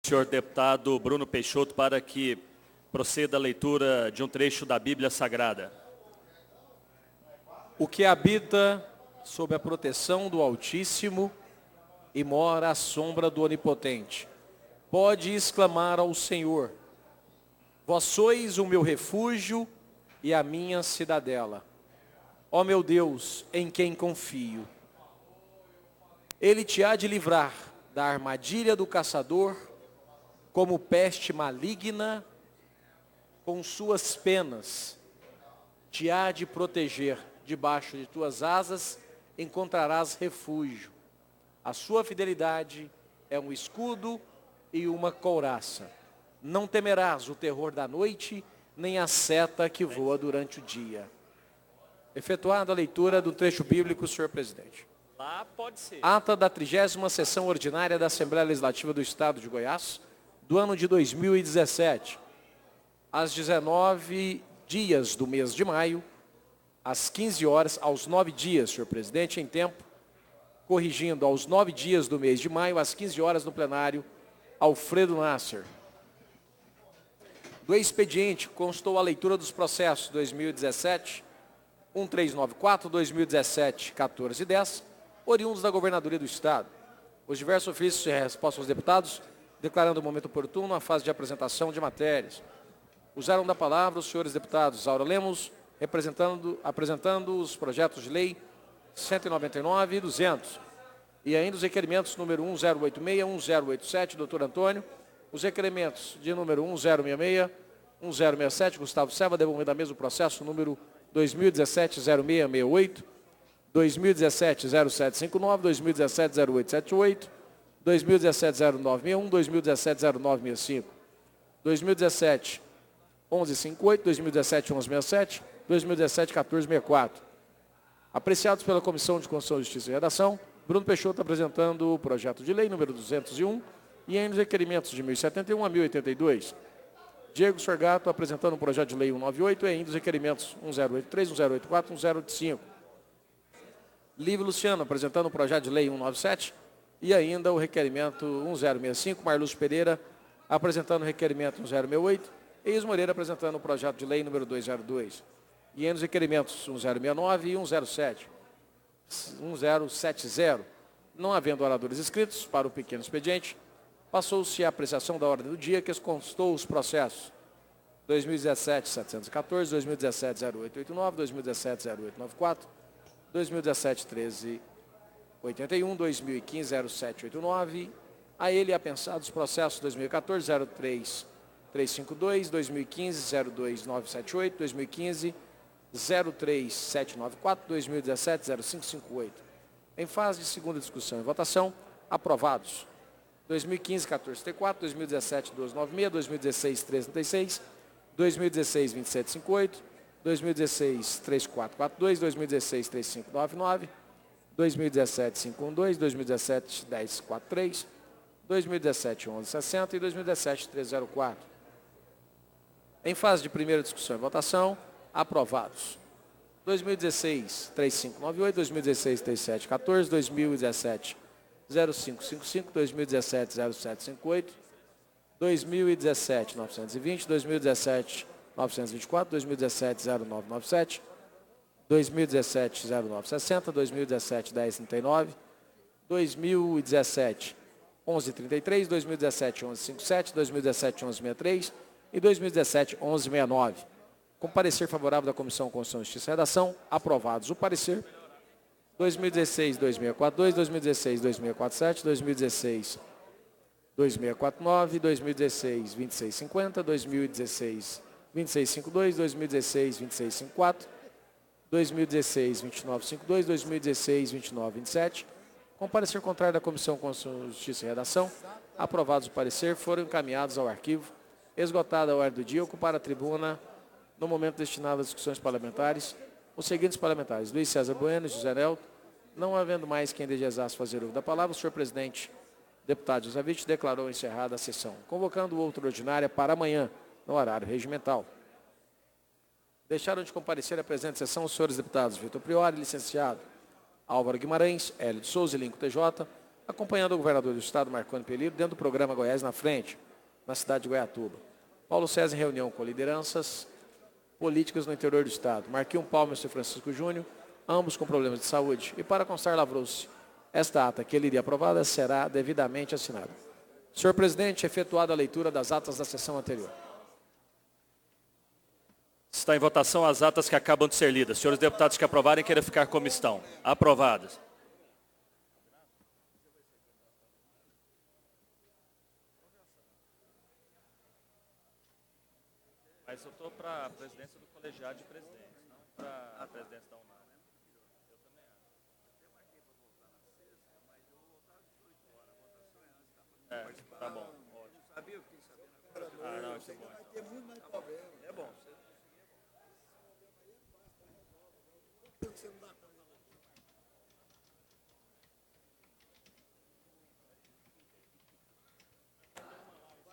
Senhor deputado Bruno Peixoto para que proceda a leitura de um trecho da Bíblia Sagrada. O que habita sob a proteção do Altíssimo e mora à sombra do Onipotente, pode exclamar ao Senhor: vós sois o meu refúgio e a minha cidadela. Ó meu Deus, em quem confio. Ele te há de livrar da armadilha do caçador, como peste maligna, com suas penas te há de proteger. Debaixo de tuas asas encontrarás refúgio. A sua fidelidade é um escudo e uma couraça. Não temerás o terror da noite, nem a seta que voa durante o dia. Efetuada a leitura do trecho bíblico, senhor presidente. Lá pode ser. Ata da 30ª sessão ordinária da Assembleia Legislativa do Estado de Goiás, do ano de 2017. Às 19 dias do mês de maio, às 15 horas, aos 9 dias, senhor presidente, em tempo, corrigindo, aos 9 dias do mês de maio, às 15 horas, no plenário, Alfredo Nasser. Do expediente constou a leitura dos processos 2017, 1394, 2017, 1410, oriundos da Governadoria do Estado. Os diversos ofícios e respostas aos deputados, declarando o momento oportuno a fase de apresentação de matérias. Usaram da palavra os senhores deputados Isaura Lemos, apresentando os projetos de lei 199 e 200. E ainda os requerimentos número 1086, 1087, doutor Antônio, os requerimentos de número 1066, 1067, Gustavo Seva, devolvendo a mesmo processo número 2017-0668, 2017-0759, 2017-0878, 2017-0961, 2017-0965, 2017-1158, 2017-1167, 2017-1464. Apreciados pela Comissão de Constituição, Justiça e Redação, Bruno Peixoto apresentando o projeto de lei número 201 e ainda os requerimentos de 1071 a 1082. Diego Sorgato apresentando o projeto de lei 198 e ainda os requerimentos 1083, 1084, 1085. Lívio Luciano apresentando o projeto de lei 197 e ainda o requerimento 1065. Marlúcio Pereira apresentando o requerimento 1068 e Is Moreira apresentando o projeto de lei número 202. E ainda os requerimentos 1069 e 1070. Não havendo oradores inscritos para o pequeno expediente, passou-se a apreciação da ordem do dia, que constou os processos 2017-714, 2017-0889, 2017-0894, 2017-1381, 2015-0789, a ele apensados processos 2014-03-352, 2015-02978, 2015-03794, 2017-0558. Em fase de segunda discussão e votação, aprovados 2015-1434, 2017-1296, 2016-1336, 2016-2758, 2016-3442, 2016-3599, 2017-512, 2017-1043, 2017-1160 e 2017-1304. Em fase de primeira discussão e votação, aprovados 2016-3598, 2016-3714, 2017-0555, 2017-0758, 2017-920, 2017-924, 2017-0997, 2017-0960, 2017-1039, 2017-1133, 2017-1157, 2017-1163 e 2017-1169. Com parecer favorável da Comissão de Constituição, Justiça e Redação, aprovados o parecer 2016-2642, 2016-2647, 2016-2649, 2016-2650, 2016-2652, 2016-2654, 2016-2952, 2016-2927. Com parecer contrário da Comissão de Constituição, Justiça e Redação, aprovados o parecer, foram encaminhados ao arquivo. Esgotada a ordem do dia, ocupar a tribuna no momento destinado às discussões parlamentares os seguintes parlamentares: Luiz César Bueno, José Nelto. Não havendo mais quem desejasse fazer uso da palavra, o senhor presidente, deputado José Witt, declarou encerrada a sessão, convocando outra ordinária para amanhã, no horário regimental. Deixaram de comparecer à presente sessão os senhores deputados Vitor Priori, licenciado Álvaro Guimarães, Hélio de Souza e Linco TJ, acompanhando o governador do estado, Marconi Perillo, dentro do programa Goiás na Frente, na cidade de Goiatuba. Paulo César em reunião com lideranças políticas no interior do estado. Marquinhos Palma e o Sr. Francisco Júnior, ambos com problemas de saúde. E para constar, lavrou-se esta ata, que ele iria aprovada, será devidamente assinada. Senhor presidente, efetuada a leitura das atas da sessão anterior. Está em votação as atas que acabam de ser lidas. Senhores deputados que aprovarem, queiram ficar como estão. Aprovadas. Mas eu estou para a presidência do colegiado de presidentes, não para a presidência da UNAR. Eu também acho. Tá bom. Ótimo. Ah, não, isso é bom. É bom.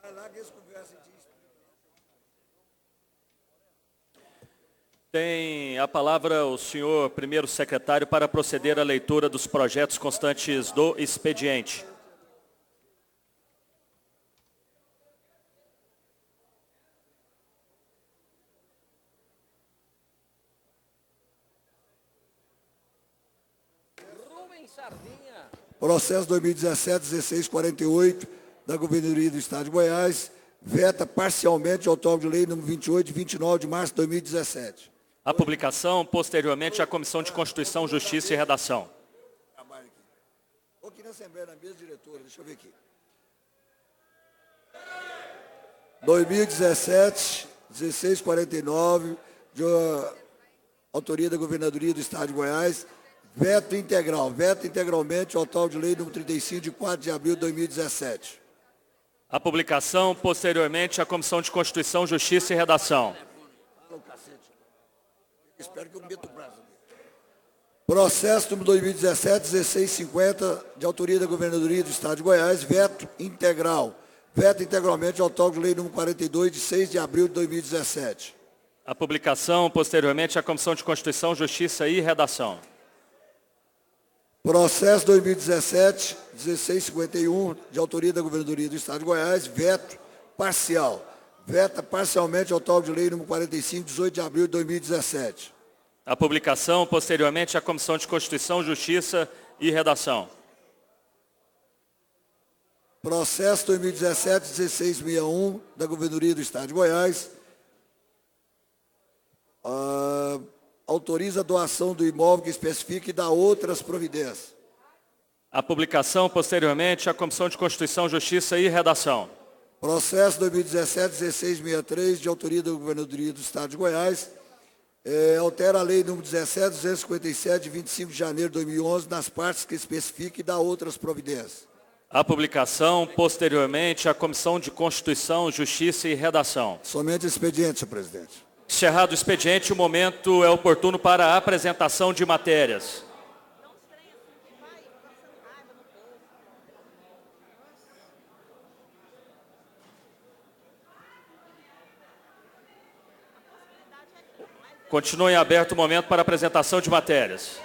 Vai lá que eles conversam disso. Tem a palavra o senhor primeiro secretário para proceder à leitura dos projetos constantes do expediente. Processo 2017-1648 da Governadoria do Estado de Goiás, veta parcialmente o autógrafo de lei número 28, de 29 de março de 2017. A publicação, posteriormente, à Comissão de Constituição, Justiça e Redação. Trabalho aqui. Vou aqui na Assembleia, na mesa diretora, deixa eu ver aqui. 2017-1649, de autoria da Governadoria do Estado de Goiás, veto integralmente o autógrafo de lei número 35, de 4 de abril de 2017. A publicação, posteriormente, à Comissão de Constituição, Justiça e Redação. Espero que eu meta o braço. Processo número 2017-1650, de autoria da Governadoria do Estado de Goiás, veto integralmente o autógrafo de lei número 42, de 6 de abril de 2017. A publicação, posteriormente, à Comissão de Constituição, Justiça e Redação. Processo 2017-1651, de autoria da Governadoria do Estado de Goiás, veto parcial. Veta parcialmente o autógrafo de lei número 45, 18 de abril de 2017. A publicação, posteriormente, à Comissão de Constituição, Justiça e Redação. Processo 2017-1661, da Governadoria do Estado de Goiás, autoriza a doação do imóvel que especifique e dá outras providências. A publicação, posteriormente, à Comissão de Constituição, Justiça e Redação. Processo 2017-1663, de autoria da Governadoria do Estado de Goiás, altera a lei número 17.257, de 25 de janeiro de 2011, nas partes que especifique e dá outras providências. A publicação, posteriormente, à Comissão de Constituição, Justiça e Redação. Somente expediente, senhor presidente. Encerrado o expediente, o momento é oportuno para a apresentação de matérias. Continue em aberto o momento para a apresentação de matérias.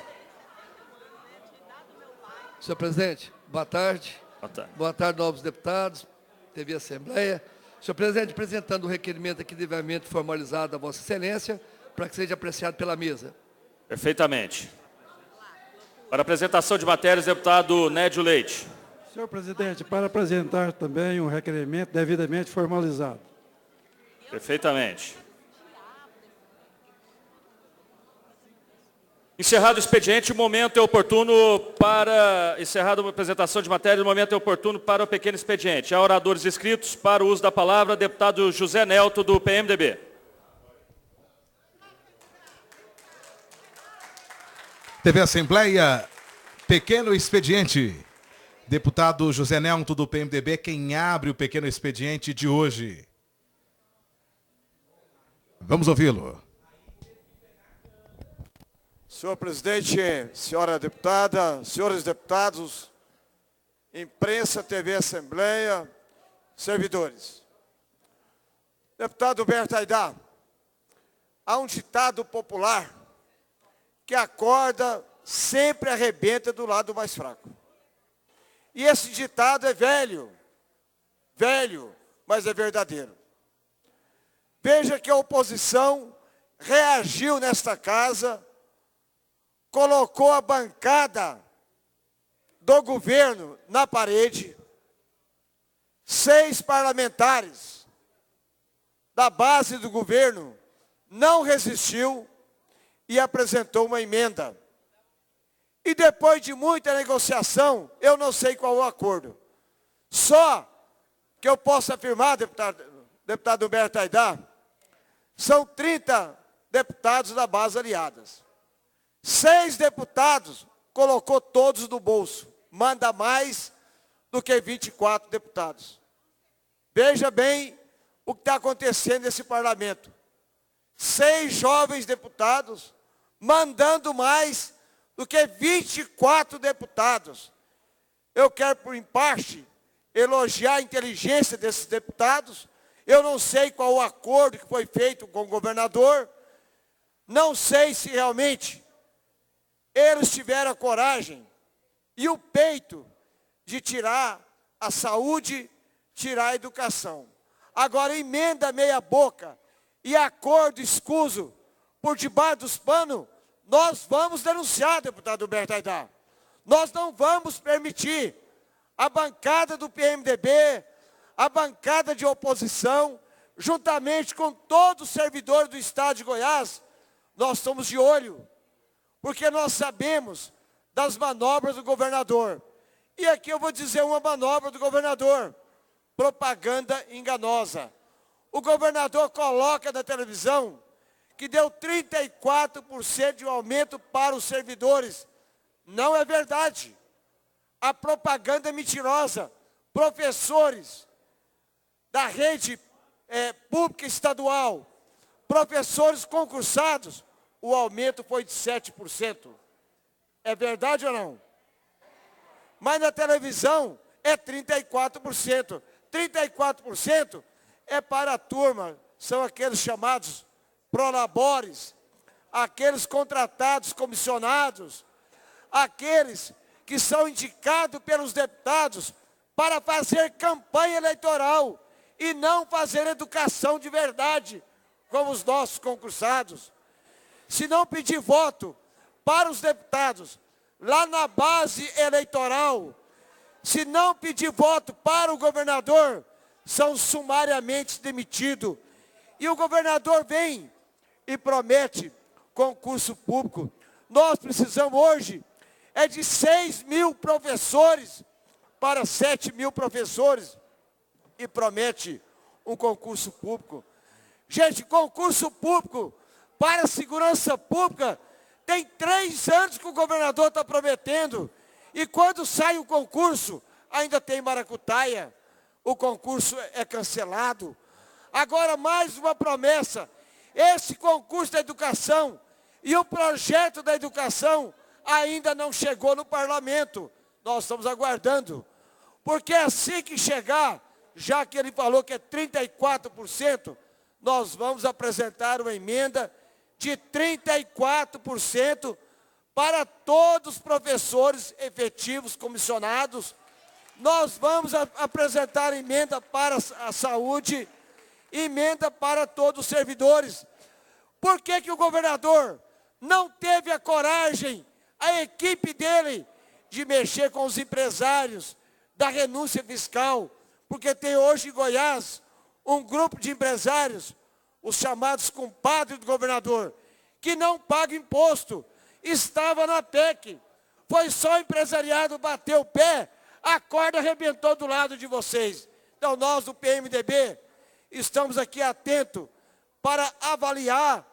Senhor presidente, boa tarde. Boa tarde. Boa tarde, novos deputados, TV Assembleia. Senhor presidente, apresentando o requerimento aqui devidamente formalizado a Vossa Excelência, para que seja apreciado pela mesa. Perfeitamente. Para a apresentação de matérias, deputado Nédio Leite. Senhor presidente, para apresentar também um requerimento devidamente formalizado. Perfeitamente. Encerrado o expediente, o momento é oportuno para... Encerrada a apresentação de matéria, o momento é oportuno para o pequeno expediente. Há oradores inscritos para o uso da palavra, deputado José Nelto, do PMDB. TV Assembleia, pequeno expediente. Deputado José Nelto, do PMDB, quem abre o pequeno expediente de hoje. Vamos ouvi-lo. Senhor presidente, senhora deputada, senhores deputados, imprensa, TV Assembleia, servidores. Deputado Humberto Aidar, há um ditado popular que a corda sempre arrebenta do lado mais fraco. E esse ditado é velho, mas é verdadeiro. Veja que a oposição reagiu nesta casa, colocou a bancada do governo na parede, 6 parlamentares da base do governo não resistiu e apresentou uma emenda. E depois de muita negociação, eu não sei qual o acordo. Só que eu posso afirmar, deputado Humberto Aidar, são 30 deputados da base aliadas. 6 deputados colocou todos no bolso. Manda mais do que 24 deputados. Veja bem o que está acontecendo nesse parlamento. 6 jovens deputados mandando mais do que 24 deputados. Eu quero, por em parte, elogiar a inteligência desses deputados. Eu não sei qual o acordo que foi feito com o governador. Não sei se realmente eles tiveram a coragem e o peito de tirar a saúde, tirar a educação. Agora, emenda meia boca e acordo escuso por debaixo dos panos, nós vamos denunciar, deputado Humberto Aidar. Nós não vamos permitir a bancada do PMDB, a bancada de oposição, juntamente com todos os servidores do Estado de Goiás, nós estamos de olho, porque nós sabemos das manobras do governador. E aqui eu vou dizer uma manobra do governador, propaganda enganosa. O governador coloca na televisão que deu 34% de aumento para os servidores. Não é verdade. A propaganda é mentirosa. Professores da rede pública estadual, professores concursados, o aumento foi de 7%. É verdade ou não? Mas na televisão é 34%. 34% é para a turma, são aqueles chamados prolabores, aqueles contratados, comissionados, aqueles que são indicados pelos deputados para fazer campanha eleitoral e não fazer educação de verdade, como os nossos concursados. Se não pedir voto para os deputados lá na base eleitoral, se não pedir voto para o governador, são sumariamente demitidos. E o governador vem e promete concurso público. Nós precisamos hoje de 6.000 professores para 7.000 professores e promete um concurso público. Gente, concurso público para a segurança pública tem 3 anos que o governador está prometendo. E quando sai o concurso, ainda tem maracutaia. O concurso é cancelado. Agora, mais uma promessa. Esse concurso da educação e o projeto da educação ainda não chegou no parlamento. Nós estamos aguardando. Porque assim que chegar, já que ele falou que é 34%, nós vamos apresentar uma emenda de 34% para todos os professores efetivos comissionados. Nós vamos apresentar emenda para a saúde, emenda para todos os servidores. Por que que o governador não teve a coragem, a equipe dele, de mexer com os empresários da renúncia fiscal? Porque tem hoje em Goiás um grupo de empresários, os chamados compadres do governador, que não pagam imposto. Estava na PEC. Foi só o empresariado bater o pé, a corda arrebentou do lado de vocês. Então nós do PMDB estamos aqui atentos para avaliar,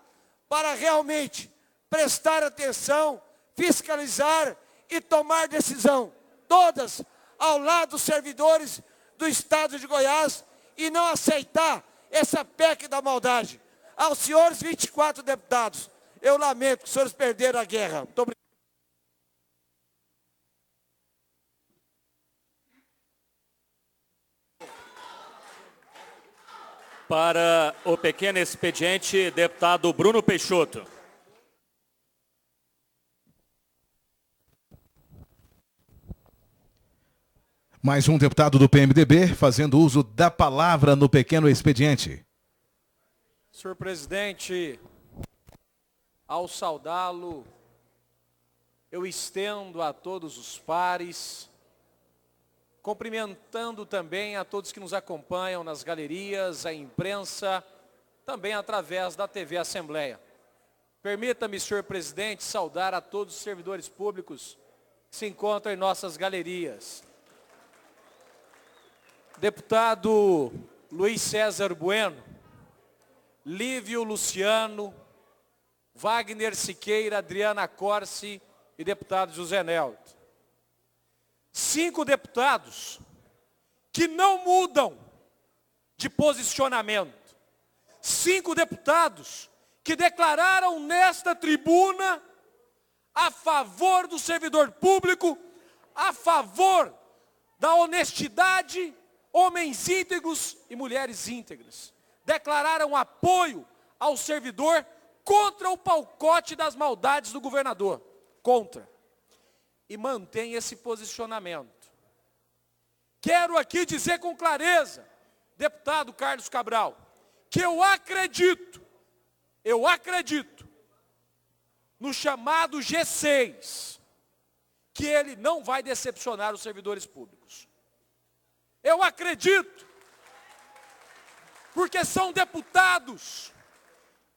para realmente prestar atenção, fiscalizar e tomar decisão. Todas ao lado dos servidores do Estado de Goiás e não aceitar essa PEC da maldade. Aos senhores 24 deputados, eu lamento que os senhores perderam a guerra. Muito obrigado. Para o pequeno expediente, deputado Bruno Peixoto. Mais um deputado do PMDB fazendo uso da palavra no pequeno expediente. Senhor presidente, ao saudá-lo, eu estendo a todos os pares, cumprimentando também a todos que nos acompanham nas galerias, a imprensa, também através da TV Assembleia. Permita-me, senhor presidente, saudar a todos os servidores públicos que se encontram em nossas galerias. Deputado Luiz César Bueno, Lívio Luciano, Wagner Siqueira, Adriana Corsi e deputado José Nelto. 5 deputados que não mudam de posicionamento. 5 deputados que declararam nesta tribuna a favor do servidor público, a favor da honestidade, homens íntegros e mulheres íntegras. Declararam apoio ao servidor contra o pacote das maldades do governador. Contra. E mantém esse posicionamento. Quero aqui dizer com clareza, deputado Carlos Cabral, que eu acredito no chamado G6, que ele não vai decepcionar os servidores públicos. Eu acredito, porque são deputados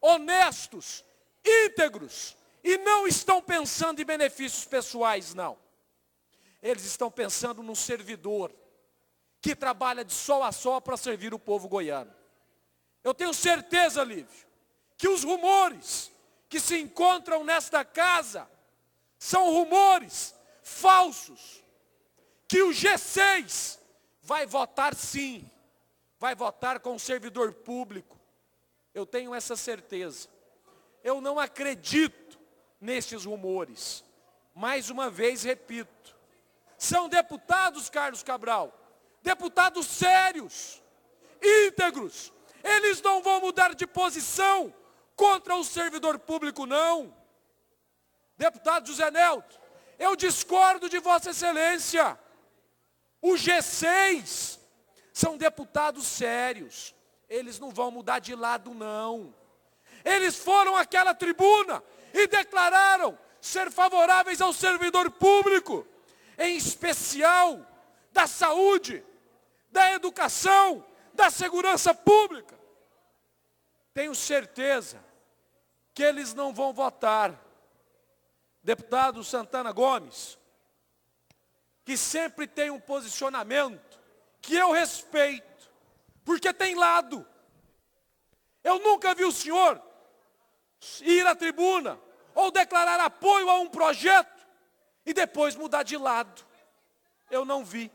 honestos, íntegros, e não estão pensando em benefícios pessoais, não. Eles estão pensando num servidor que trabalha de sol a sol para servir o povo goiano. Eu tenho certeza, Lívio, que os rumores que se encontram nesta casa são rumores falsos, que o G6 vai votar sim, vai votar com o servidor público. Eu tenho essa certeza. Eu não acredito nestes rumores. Mais uma vez repito, são deputados, Carlos Cabral, deputados sérios, íntegros. Eles não vão mudar de posição contra o servidor público, não. Deputado José Nelto, eu discordo de Vossa Excelência. O G6 são deputados sérios. Eles não vão mudar de lado, não. Eles foram àquela tribuna e declararam ser favoráveis ao servidor público, em especial da saúde, da educação, da segurança pública. Tenho certeza que eles não vão votar. Deputado Santana Gomes, que sempre tem um posicionamento que eu respeito, porque tem lado. Eu nunca vi o senhor ir à tribuna ou declarar apoio a um projeto e depois mudar de lado. Eu não vi.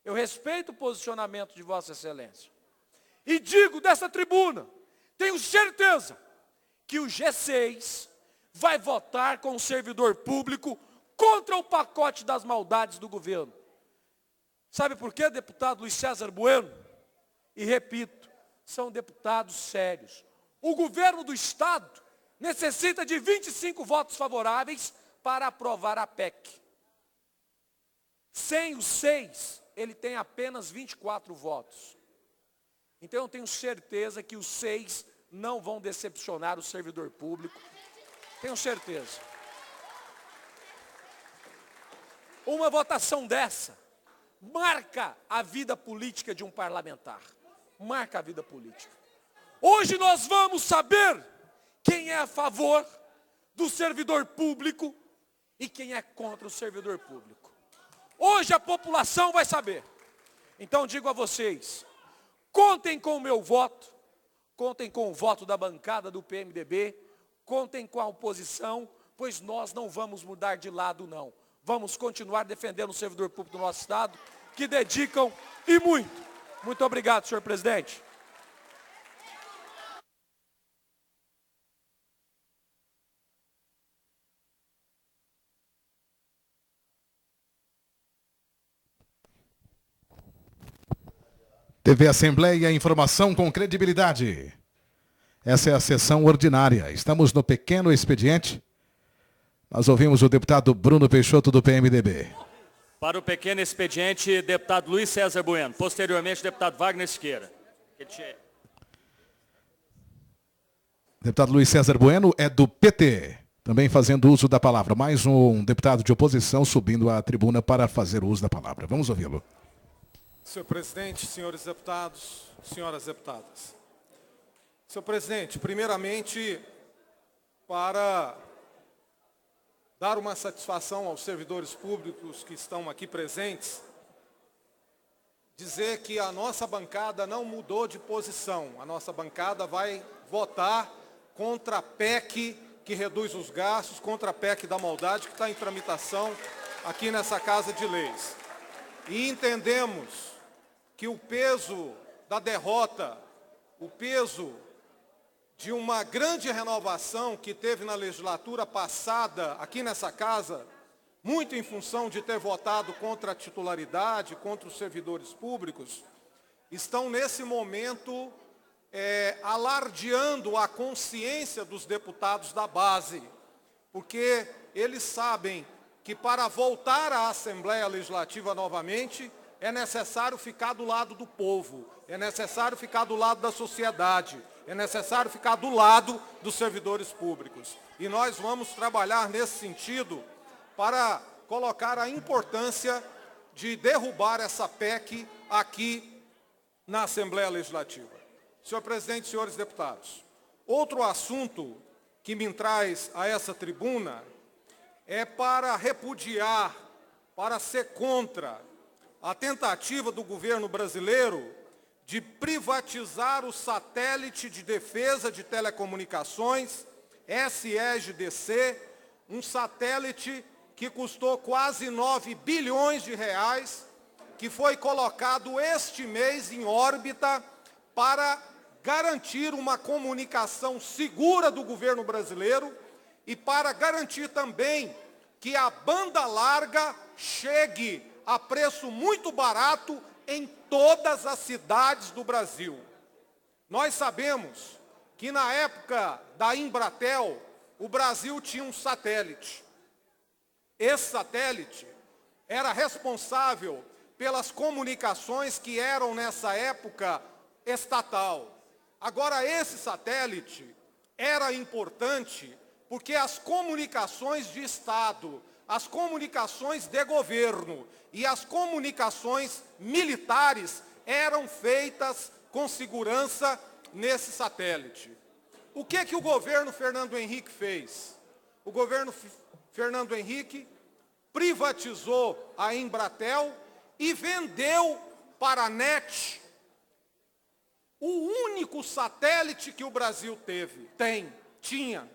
Eu respeito o posicionamento de Vossa Excelência. E digo dessa tribuna, tenho certeza que o G6 vai votar com o servidor público contra o pacote das maldades do governo. Sabe por quê, deputado Luiz César Bueno? E repito, são deputados sérios. O governo do Estado necessita de 25 votos favoráveis para aprovar a PEC. Sem os 6, ele tem apenas 24 votos. Então eu tenho certeza que os 6 não vão decepcionar o servidor público. Tenho certeza. Uma votação dessa marca a vida política de um parlamentar. Marca a vida política. Hoje nós vamos saber quem é a favor do servidor público e quem é contra o servidor público. Hoje a população vai saber. Então digo a vocês, contem com o meu voto, contem com o voto da bancada do PMDB, contem com a oposição, pois nós não vamos mudar de lado, não. Vamos continuar defendendo o servidor público do nosso Estado, que dedicam e muito. Muito obrigado, senhor presidente. TV Assembleia, informação com credibilidade. Essa é a sessão ordinária. Estamos no pequeno expediente. Nós ouvimos o deputado Bruno Peixoto, do PMDB. Para o pequeno expediente, deputado Luiz César Bueno. Posteriormente, deputado Wagner Siqueira. Deputado Luiz César Bueno é do PT, também fazendo uso da palavra. Mais um deputado de oposição subindo à tribuna para fazer uso da palavra. Vamos ouvi-lo. Senhor presidente, senhores deputados, senhoras deputadas. Senhor presidente, primeiramente, para dar uma satisfação aos servidores públicos que estão aqui presentes, dizer que a nossa bancada não mudou de posição. A nossa bancada vai votar contra a PEC que reduz os gastos, contra a PEC da maldade que está em tramitação aqui nessa Casa de Leis. E entendemos que o peso da derrota, o peso de uma grande renovação que teve na legislatura passada aqui nessa casa, muito em função de ter votado contra a titularidade, contra os servidores públicos, estão nesse momento alardeando a consciência dos deputados da base, porque eles sabem que para voltar à Assembleia Legislativa novamente, é necessário ficar do lado do povo, é necessário ficar do lado da sociedade, é necessário ficar do lado dos servidores públicos. E nós vamos trabalhar nesse sentido para colocar a importância de derrubar essa PEC aqui na Assembleia Legislativa. Senhor presidente, senhores deputados, outro assunto que me traz a essa tribuna é para repudiar, para ser contra a tentativa do governo brasileiro de privatizar o satélite de defesa de telecomunicações, SEGDC, um satélite que custou quase 9 bilhões de reais, que foi colocado este mês em órbita para garantir uma comunicação segura do governo brasileiro e para garantir também que a banda larga chegue a preço muito barato em todas as cidades do Brasil. Nós sabemos que na época da Embratel, o Brasil tinha um satélite. Esse satélite era responsável pelas comunicações que eram nessa época estatal. Agora, esse satélite era importante porque as comunicações de Estado, as comunicações de governo e as comunicações militares eram feitas com segurança nesse satélite. O que o governo Fernando Henrique fez? O governo Fernando Henrique privatizou a Embratel e vendeu para a NET o único satélite que o Brasil tinha.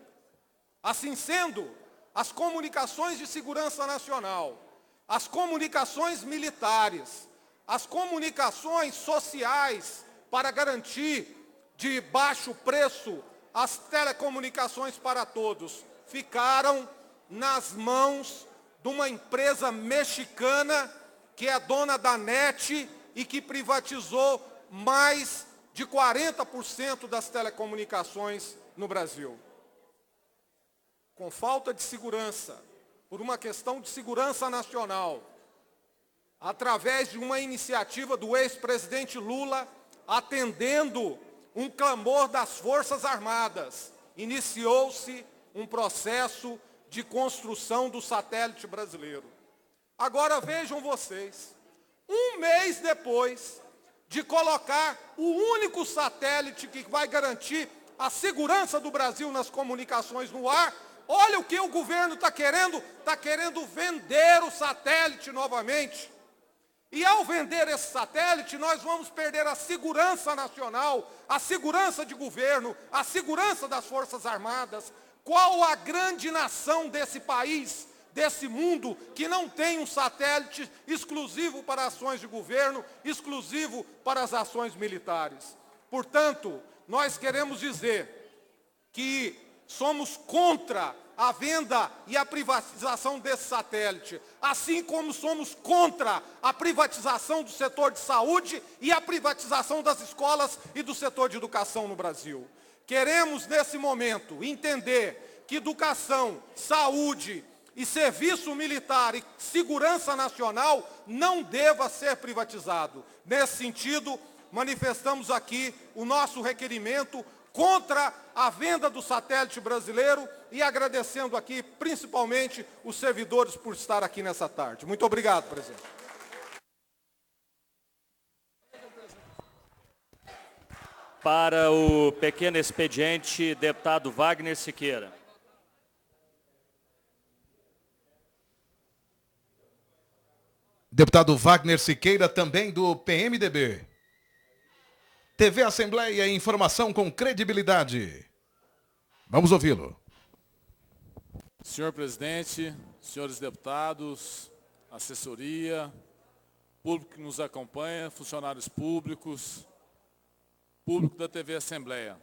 Assim sendo, as comunicações de segurança nacional, as comunicações militares, as comunicações sociais para garantir de baixo preço as telecomunicações para todos, ficaram nas mãos de uma empresa mexicana que é dona da NET e que privatizou mais de 40% das telecomunicações no Brasil. Com falta de segurança, por uma questão de segurança nacional, através de uma iniciativa do ex-presidente Lula, atendendo um clamor das Forças Armadas, iniciou-se um processo de construção do satélite brasileiro. Agora vejam vocês, um mês depois de colocar o único satélite que vai garantir a segurança do Brasil nas comunicações no ar, olha o que o governo está querendo vender o satélite novamente. E ao vender esse satélite, nós vamos perder a segurança nacional, a segurança de governo, a segurança das Forças Armadas. Qual a grande nação desse país, desse mundo, que não tem um satélite exclusivo para ações de governo, exclusivo para as ações militares? Portanto, nós queremos dizer que somos contra a venda e a privatização desse satélite, assim como somos contra a privatização do setor de saúde e a privatização das escolas e do setor de educação no Brasil. Queremos, nesse momento, entender que educação, saúde e serviço militar e segurança nacional não deva ser privatizado. Nesse sentido, manifestamos aqui o nosso requerimento contra a venda do satélite brasileiro e agradecendo aqui principalmente os servidores por estar aqui nessa tarde. Muito obrigado, presidente. Para o pequeno expediente, deputado Wagner Siqueira. Deputado Wagner Siqueira, também do PMDB. TV Assembleia, informação com credibilidade. Vamos ouvi-lo. Senhor presidente, senhores deputados, assessoria, público que nos acompanha, funcionários públicos, público da TV Assembleia.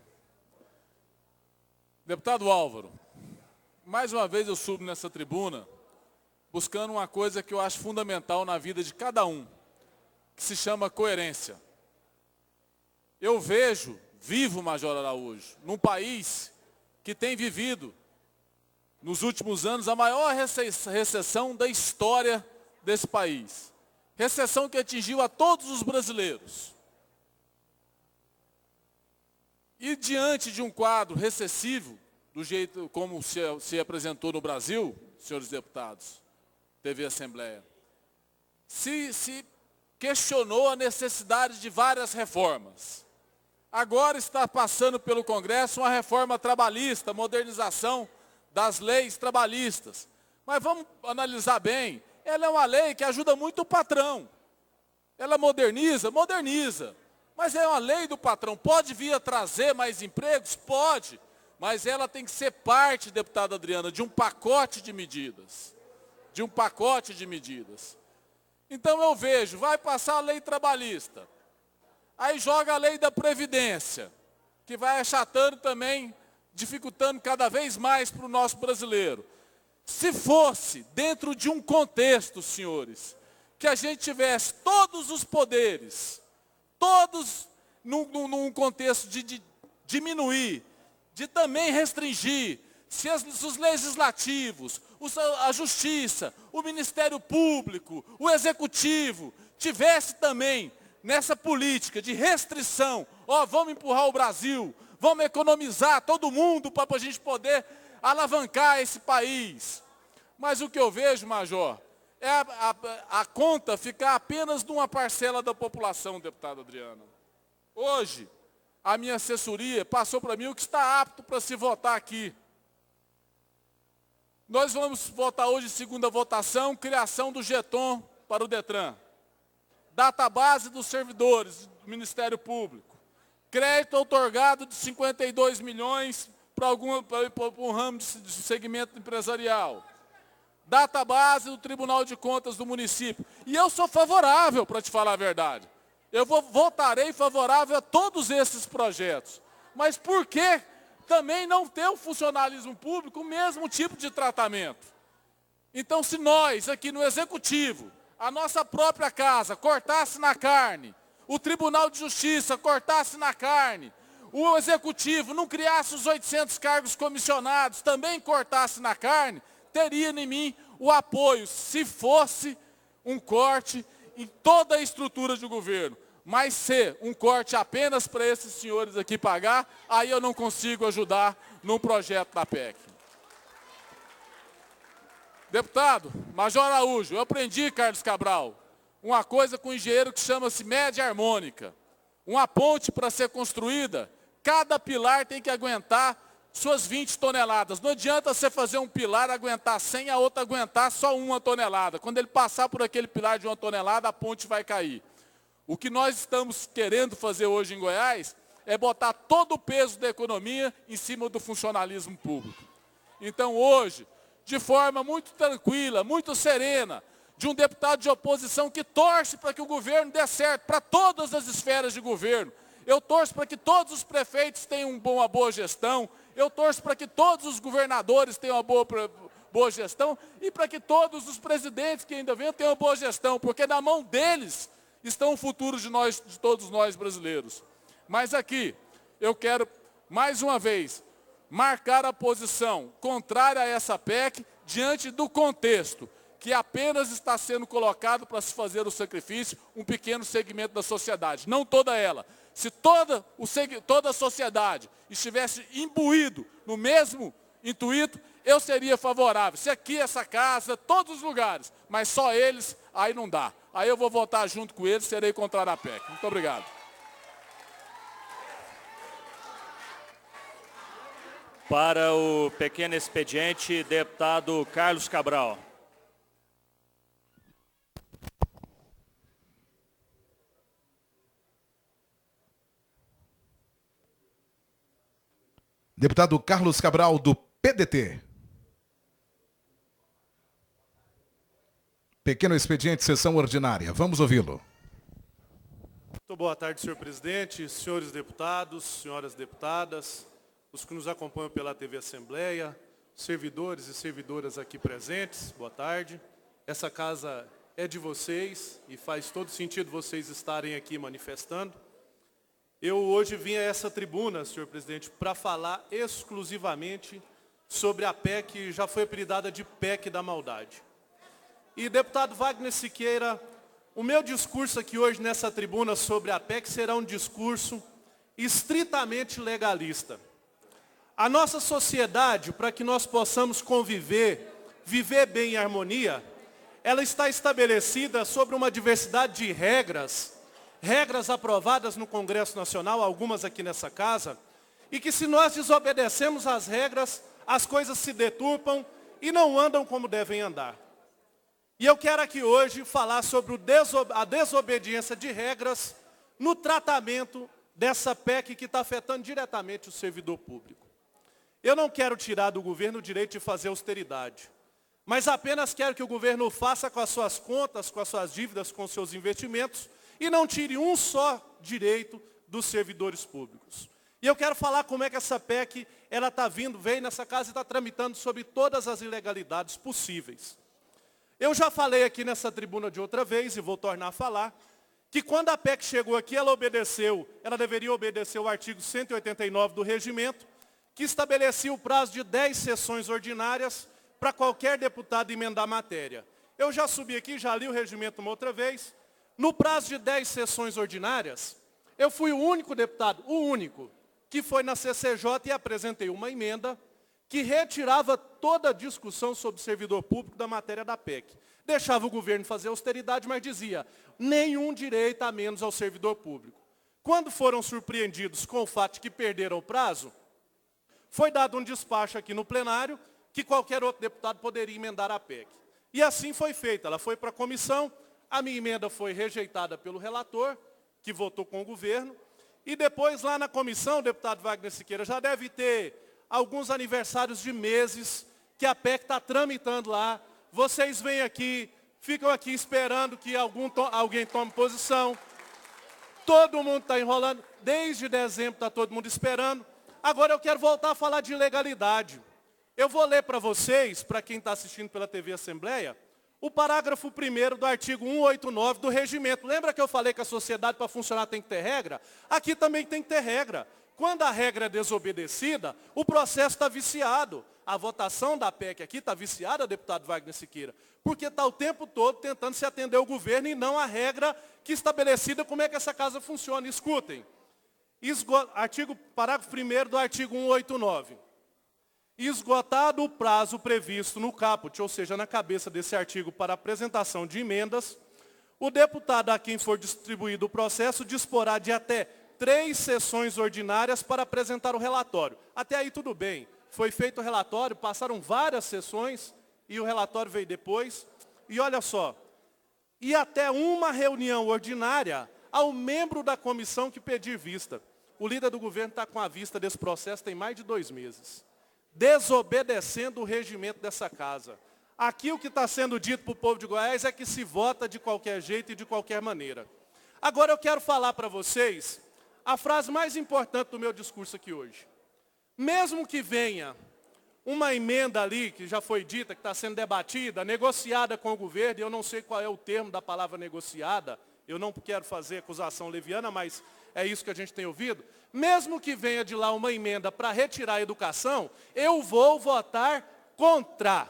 Deputado Álvaro, mais uma vez eu subo nessa tribuna buscando uma coisa que eu acho fundamental na vida de cada um, que se chama coerência. Eu vivo, Major Araújo, num país que tem vivido, nos últimos anos, a maior recessão da história desse país. Recessão que atingiu a todos os brasileiros. E diante de um quadro recessivo, do jeito como se apresentou no Brasil, senhores deputados, TV Assembleia, se questionou a necessidade de várias reformas. Agora está passando pelo Congresso uma reforma trabalhista, modernização das leis trabalhistas. Mas vamos analisar bem, ela é uma lei que ajuda muito o patrão. Ela moderniza? Moderniza. Mas é uma lei do patrão. Pode vir a trazer mais empregos? Pode. Mas ela tem que ser parte, deputada Adriana, de um pacote de medidas. De um pacote de medidas. Então eu vejo, vai passar a lei trabalhista. Aí joga a lei da Previdência, que vai achatando também, dificultando cada vez mais para o nosso brasileiro. Se fosse dentro de um contexto, senhores, que a gente tivesse todos os poderes, todos num contexto de diminuir, de também restringir, se os legislativos, a justiça, o Ministério Público, o Executivo, tivesse também nessa política de restrição, vamos empurrar o Brasil, vamos economizar todo mundo para a gente poder alavancar esse país. Mas o que eu vejo, Major, é a conta ficar apenas numa parcela da população, deputada Adriana. Hoje, a minha assessoria passou para mim o que está apto para se votar aqui. Nós vamos votar hoje, segunda votação, criação do GETON para o DETRAN. Database dos servidores do Ministério Público. Crédito outorgado de 52 milhões para um ramo de segmento empresarial. Database do Tribunal de Contas do município. E eu sou favorável, para te falar a verdade. Eu votarei favorável a todos esses projetos. Mas por que também não ter o funcionalismo público o mesmo tipo de tratamento? Então, se nós, aqui no Executivo, a nossa própria casa cortasse na carne, o Tribunal de Justiça cortasse na carne, o Executivo não criasse os 800 cargos comissionados, também cortasse na carne, teria em mim o apoio, se fosse um corte em toda a estrutura de governo. Mas se um corte apenas para esses senhores aqui pagar, aí eu não consigo ajudar num projeto da PEC. Deputado, Major Araújo, eu aprendi, Carlos Cabral, uma coisa com um engenheiro que chama-se média harmônica. Uma ponte para ser construída, cada pilar tem que aguentar suas 20 toneladas. Não adianta você fazer um pilar aguentar 100 e a outra aguentar só 1 tonelada. Quando ele passar por aquele pilar de 1 tonelada, a ponte vai cair. O que nós estamos querendo fazer hoje em Goiás é botar todo o peso da economia em cima do funcionalismo público. Então hoje, de forma muito tranquila, muito serena, de um deputado de oposição que torce para que o governo dê certo, para todas as esferas de governo. Eu torço para que todos os prefeitos tenham uma boa gestão, eu torço para que todos os governadores tenham uma boa gestão e para que todos os presidentes que ainda vêm tenham uma boa gestão, porque na mão deles está o futuro de todos nós brasileiros. Mas aqui, eu quero, mais uma vez, marcar a posição contrária a essa PEC, diante do contexto que apenas está sendo colocado para se fazer o sacrifício um pequeno segmento da sociedade, não toda ela. Se toda a sociedade estivesse imbuído no mesmo intuito, eu seria favorável. Se aqui, essa casa, todos os lugares, mas só eles, aí não dá. Aí eu vou votar junto com eles, serei contrário à PEC. Muito obrigado. Para o pequeno expediente, deputado Carlos Cabral. Deputado Carlos Cabral, do PDT. Pequeno expediente, sessão ordinária. Vamos ouvi-lo. Muito boa tarde, senhor presidente, senhores deputados, senhoras deputadas, os que nos acompanham pela TV Assembleia, servidores e servidoras aqui presentes, boa tarde. Essa casa é de vocês e faz todo sentido vocês estarem aqui manifestando. Eu hoje vim a essa tribuna, senhor presidente, para falar exclusivamente sobre a PEC, que já foi apelidada de PEC da maldade. E, deputado Wagner Siqueira, o meu discurso aqui hoje nessa tribuna sobre a PEC será um discurso estritamente legalista. A nossa sociedade, para que nós possamos conviver, viver bem em harmonia, ela está estabelecida sobre uma diversidade de regras aprovadas no Congresso Nacional, algumas aqui nessa casa, e que se nós desobedecemos às regras, as coisas se deturpam e não andam como devem andar. E eu quero aqui hoje falar sobre a desobediência de regras no tratamento dessa PEC que está afetando diretamente o servidor público. Eu não quero tirar do governo o direito de fazer austeridade, mas apenas quero que o governo faça com as suas contas, com as suas dívidas, com os seus investimentos, e não tire um só direito dos servidores públicos. E eu quero falar como é que essa PEC, ela veio nessa casa e está tramitando sobre todas as ilegalidades possíveis. Eu já falei aqui nessa tribuna de outra vez, e vou tornar a falar, que quando a PEC chegou aqui, ela deveria obedecer o artigo 189 do regimento, que estabelecia o prazo de 10 sessões ordinárias para qualquer deputado emendar a matéria. Eu já subi aqui, já li o regimento uma outra vez. No prazo de 10 sessões ordinárias, eu fui o único deputado, que foi na CCJ e apresentei uma emenda que retirava toda a discussão sobre servidor público da matéria da PEC. Deixava o governo fazer austeridade, mas dizia, nenhum direito a menos ao servidor público. Quando foram surpreendidos com o fato de que perderam o prazo, foi dado um despacho aqui no plenário que qualquer outro deputado poderia emendar a PEC. E assim foi feito. Ela foi para a comissão, a minha emenda foi rejeitada pelo relator, que votou com o governo, e depois lá na comissão, o deputado Wagner Siqueira, já deve ter alguns aniversários de meses que a PEC está tramitando lá. Vocês vêm aqui, ficam aqui esperando que alguém tome posição. Todo mundo está enrolando, desde dezembro está todo mundo esperando. Agora eu quero voltar a falar de ilegalidade. Eu vou ler para vocês, para quem está assistindo pela TV Assembleia, o parágrafo 1º do artigo 189 do regimento. Lembra que eu falei que a sociedade para funcionar tem que ter regra? Aqui também tem que ter regra. Quando a regra é desobedecida, o processo está viciado. A votação da PEC aqui está viciada, deputado Wagner Siqueira, porque está o tempo todo tentando se atender ao governo e não a regra que é estabelecida como é que essa casa funciona. Escutem. Parágrafo 1º do artigo 189. Esgotado o prazo previsto no caput, ou seja, na cabeça desse artigo para apresentação de emendas, o deputado a quem for distribuído o processo disporá de até 3 sessões ordinárias para apresentar o relatório. Até aí tudo bem. Foi feito o relatório, passaram várias sessões e o relatório veio depois. E olha só, e até uma reunião ordinária ao membro da comissão que pedir vista. O líder do governo está com a vista desse processo tem mais de 2 meses. Desobedecendo o regimento dessa casa. Aqui o que está sendo dito para o povo de Goiás é que se vota de qualquer jeito e de qualquer maneira. Agora eu quero falar para vocês a frase mais importante do meu discurso aqui hoje. Mesmo que venha uma emenda ali, que já foi dita, que está sendo debatida, negociada com o governo, e eu não sei qual é o termo da palavra negociada, eu não quero fazer acusação leviana, mas é isso que a gente tem ouvido. Mesmo que venha de lá uma emenda para retirar a educação, eu vou votar contra.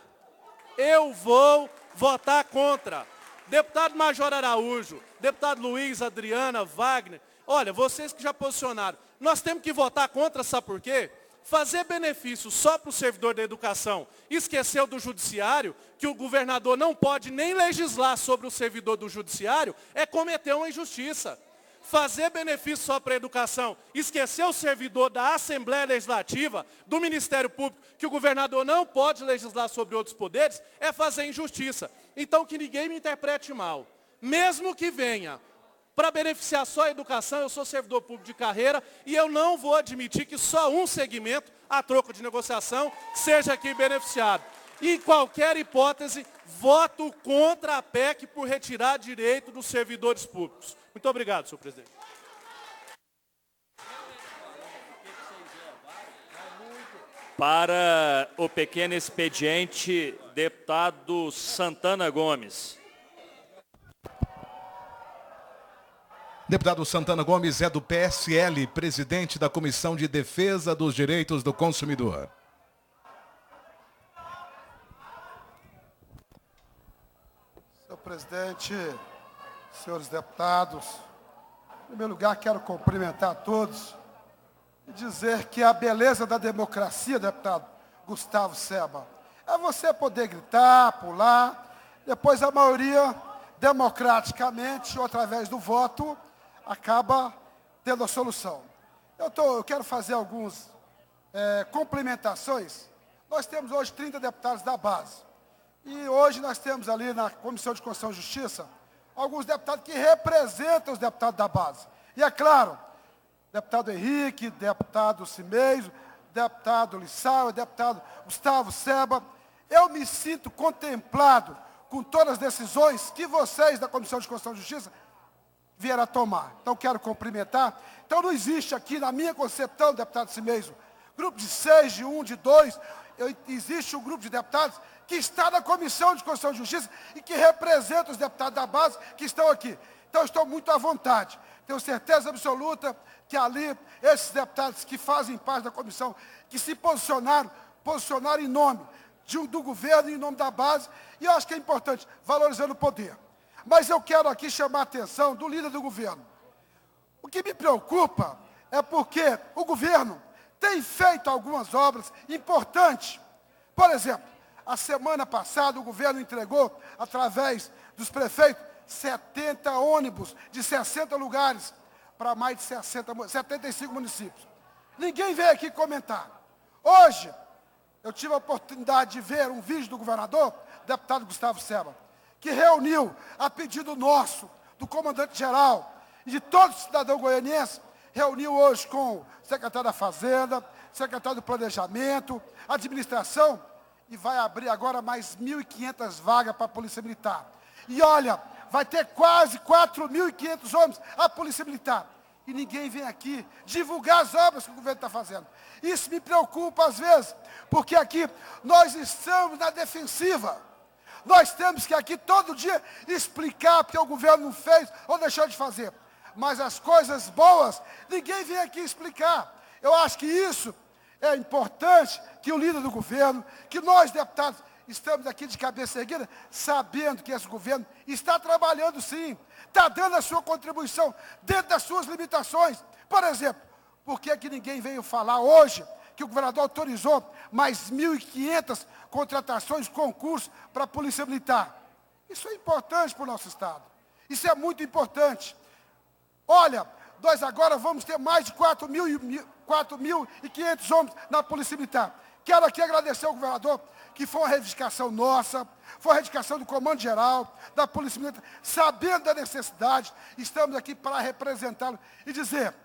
eu vou votar contra. Deputado Major Araújo, deputado Luiz, Adriana, Wagner, olha, vocês que já posicionaram, nós temos que votar contra, sabe por quê? Fazer benefício só para o servidor da educação, esqueceu do judiciário, que o governador não pode nem legislar sobre o servidor do judiciário, é cometer uma injustiça. Fazer benefício só para a educação, esquecer o servidor da Assembleia Legislativa, do Ministério Público, que o governador não pode legislar sobre outros poderes, é fazer injustiça. Então que ninguém me interprete mal. Mesmo que venha para beneficiar só a educação, eu sou servidor público de carreira e eu não vou admitir que só um segmento, a troco de negociação, seja aqui beneficiado. Em qualquer hipótese, voto contra a PEC por retirar direito dos servidores públicos. Muito obrigado, senhor presidente. Para o pequeno expediente, deputado Santana Gomes. Deputado Santana Gomes é do PSL, presidente da Comissão de Defesa dos Direitos do Consumidor. Senhor presidente, senhores deputados, em primeiro lugar quero cumprimentar a todos e dizer que a beleza da democracia, deputado Gustavo Seba, é você poder gritar, pular, depois a maioria, democraticamente, ou através do voto, acaba tendo a solução. Eu quero fazer algumas complementações. Nós temos hoje 30 deputados da base. E hoje nós temos ali na Comissão de Constituição e Justiça alguns deputados que representam os deputados da base. E é claro, deputado Henrique, deputado Cimeiro, deputado Lissau, deputado Gustavo Seba, eu me sinto contemplado com todas as decisões que vocês da Comissão de Constituição e Justiça vieram a tomar. Então, quero cumprimentar. Então, não existe aqui, na minha concepção, deputado Cimeiro, grupo de 6, de 1, de 2, existe um grupo de deputados que está na Comissão de Constituição e Justiça e que representa os deputados da base que estão aqui. Então, estou muito à vontade. Tenho certeza absoluta que ali, esses deputados que fazem parte da comissão, que se posicionaram em nome do governo, em nome da base, e eu acho que é importante, valorizando o poder. Mas eu quero aqui chamar a atenção do líder do governo. O que me preocupa é porque o governo tem feito algumas obras importantes. Por exemplo, a semana passada o governo entregou, através dos prefeitos, 70 ônibus de 60 lugares para mais de 75 municípios. Ninguém veio aqui comentar. Hoje, eu tive a oportunidade de ver um vídeo do governador, deputado Gustavo Seba, que reuniu, a pedido nosso, do comandante-geral e de todo cidadão goianiense, reuniu hoje com o secretário da Fazenda, secretário do Planejamento, administração, e vai abrir agora mais 1.500 vagas para a Polícia Militar. E olha, vai ter quase 4.500 homens a Polícia Militar. E ninguém vem aqui divulgar as obras que o governo está fazendo. Isso me preocupa às vezes, porque aqui nós estamos na defensiva. Nós temos que aqui todo dia explicar porque o governo não fez ou deixou de fazer. Mas as coisas boas, ninguém vem aqui explicar. Eu acho que isso é importante que o líder do governo, que nós deputados estamos aqui de cabeça erguida, sabendo que esse governo está trabalhando sim, está dando a sua contribuição dentro das suas limitações. Por exemplo, por que ninguém veio falar hoje que o governador autorizou mais 1.500 contratações, concursos para a Polícia Militar? Isso é importante para o nosso Estado. Isso é muito importante. Olha, nós agora vamos ter mais de 4.500 homens na Polícia Militar. Quero aqui agradecer ao governador, que foi uma reivindicação nossa, foi uma reivindicação do Comando Geral, da Polícia Militar, sabendo da necessidade, estamos aqui para representá-lo e dizer,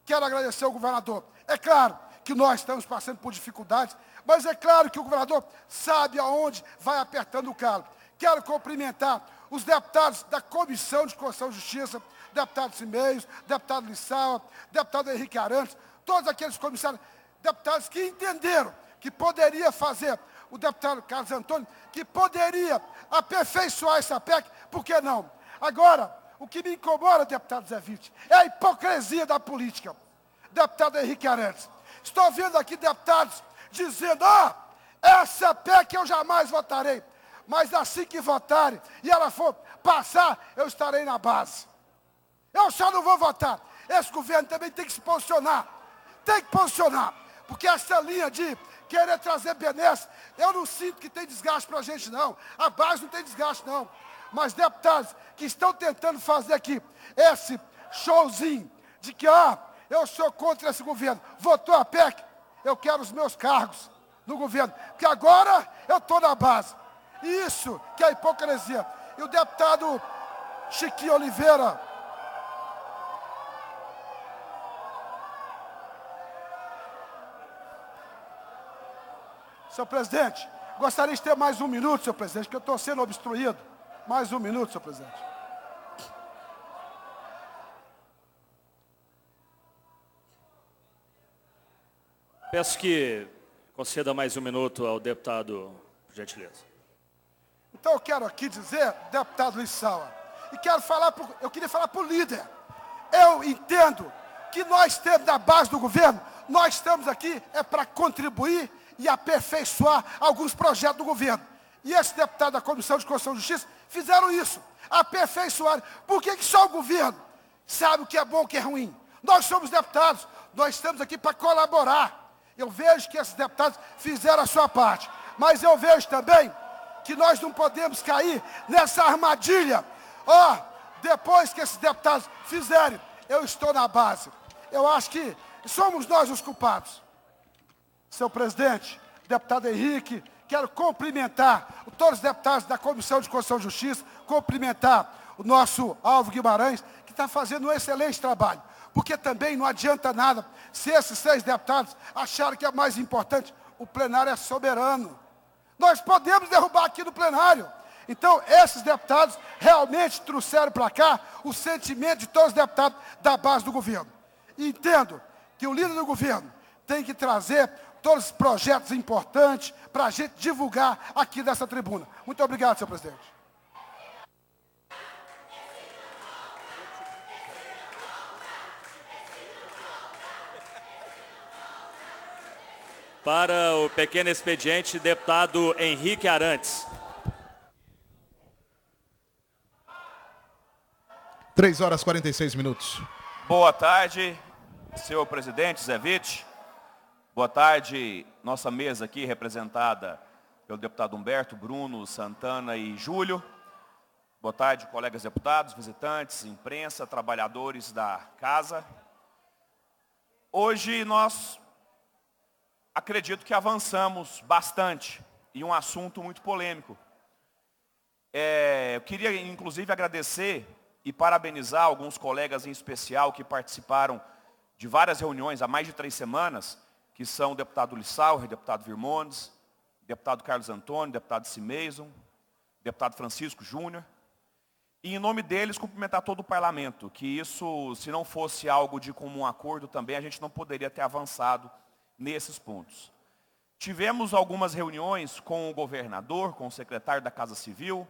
quero agradecer ao governador. É claro que nós estamos passando por dificuldades, mas é claro que o governador sabe aonde vai apertando o calo. Quero cumprimentar os deputados da Comissão de Constituição e Justiça, deputado Cimeiro, deputado Lissau, deputado Henrique Arantes, todos aqueles comissários, deputados que entenderam que poderia fazer, o deputado Carlos Antônio, que poderia aperfeiçoar essa PEC, por que não? Agora, o que me incomoda, deputado Zé Witt, é a hipocrisia da política. Deputado Henrique Arantes, estou vendo aqui deputados dizendo, essa PEC eu jamais votarei. Mas assim que votarem e ela for passar, eu estarei na base. Eu só não vou votar. Esse governo também tem que se posicionar. Tem que posicionar. Porque essa linha de querer trazer benesse, eu não sinto que tem desgaste para a gente, não. A base não tem desgaste, não. Mas deputados que estão tentando fazer aqui esse showzinho de que, eu sou contra esse governo, votou a PEC, eu quero os meus cargos no governo. Porque agora eu estou na base. Isso que é hipocrisia. E o deputado Chiquinho Oliveira... Senhor presidente, gostaria de ter mais um minuto, senhor presidente, que eu estou sendo obstruído. Mais um minuto, senhor presidente. Peço que conceda mais um minuto ao deputado, por gentileza. Então eu quero aqui dizer, deputado Luiz Sawa, e quero falar, eu queria falar para o líder. Eu entendo que nós temos na base do governo, nós estamos aqui para contribuir e aperfeiçoar alguns projetos do governo. E esse deputado da Comissão de Constituição e Justiça fizeram isso, aperfeiçoaram. Por que só o governo sabe o que é bom e o que é ruim? Nós somos deputados, nós estamos aqui para colaborar. Eu vejo que esses deputados fizeram a sua parte, mas eu vejo também que nós não podemos cair nessa armadilha. Depois que esses deputados fizerem, eu estou na base. Eu acho que somos nós os culpados. Senhor presidente, deputado Henrique, quero cumprimentar todos os deputados da Comissão de Constituição e Justiça, cumprimentar o nosso Álvaro Guimarães, que está fazendo um excelente trabalho. Porque também não adianta nada se esses 6 deputados acharem que é mais importante. O plenário é soberano. Nós podemos derrubar aqui no plenário. Então, esses deputados realmente trouxeram para cá o sentimento de todos os deputados da base do governo. E entendo que o líder do governo tem que trazer todos os projetos importantes para a gente divulgar aqui dessa tribuna. Muito obrigado, senhor presidente. Para o pequeno expediente, deputado Henrique Arantes. 3 horas e 46 minutos. Boa tarde, senhor presidente Zé Witt. Boa tarde, nossa mesa aqui representada pelo deputado Humberto, Bruno, Santana e Júlio. Boa tarde, colegas deputados, visitantes, imprensa, trabalhadores da casa. Hoje nós acredito que avançamos bastante em um assunto muito polêmico. Eu queria inclusive agradecer e parabenizar alguns colegas em especial que participaram de várias reuniões há mais de 3 semanas, que são o deputado Lissauer, deputado Virmondes, deputado Carlos Antônio, deputado Cimeison, deputado Francisco Júnior. E em nome deles cumprimentar todo o parlamento, que isso, se não fosse algo de comum acordo também, a gente não poderia ter avançado nesses pontos. Tivemos algumas reuniões com o governador, com o secretário da Casa Civil,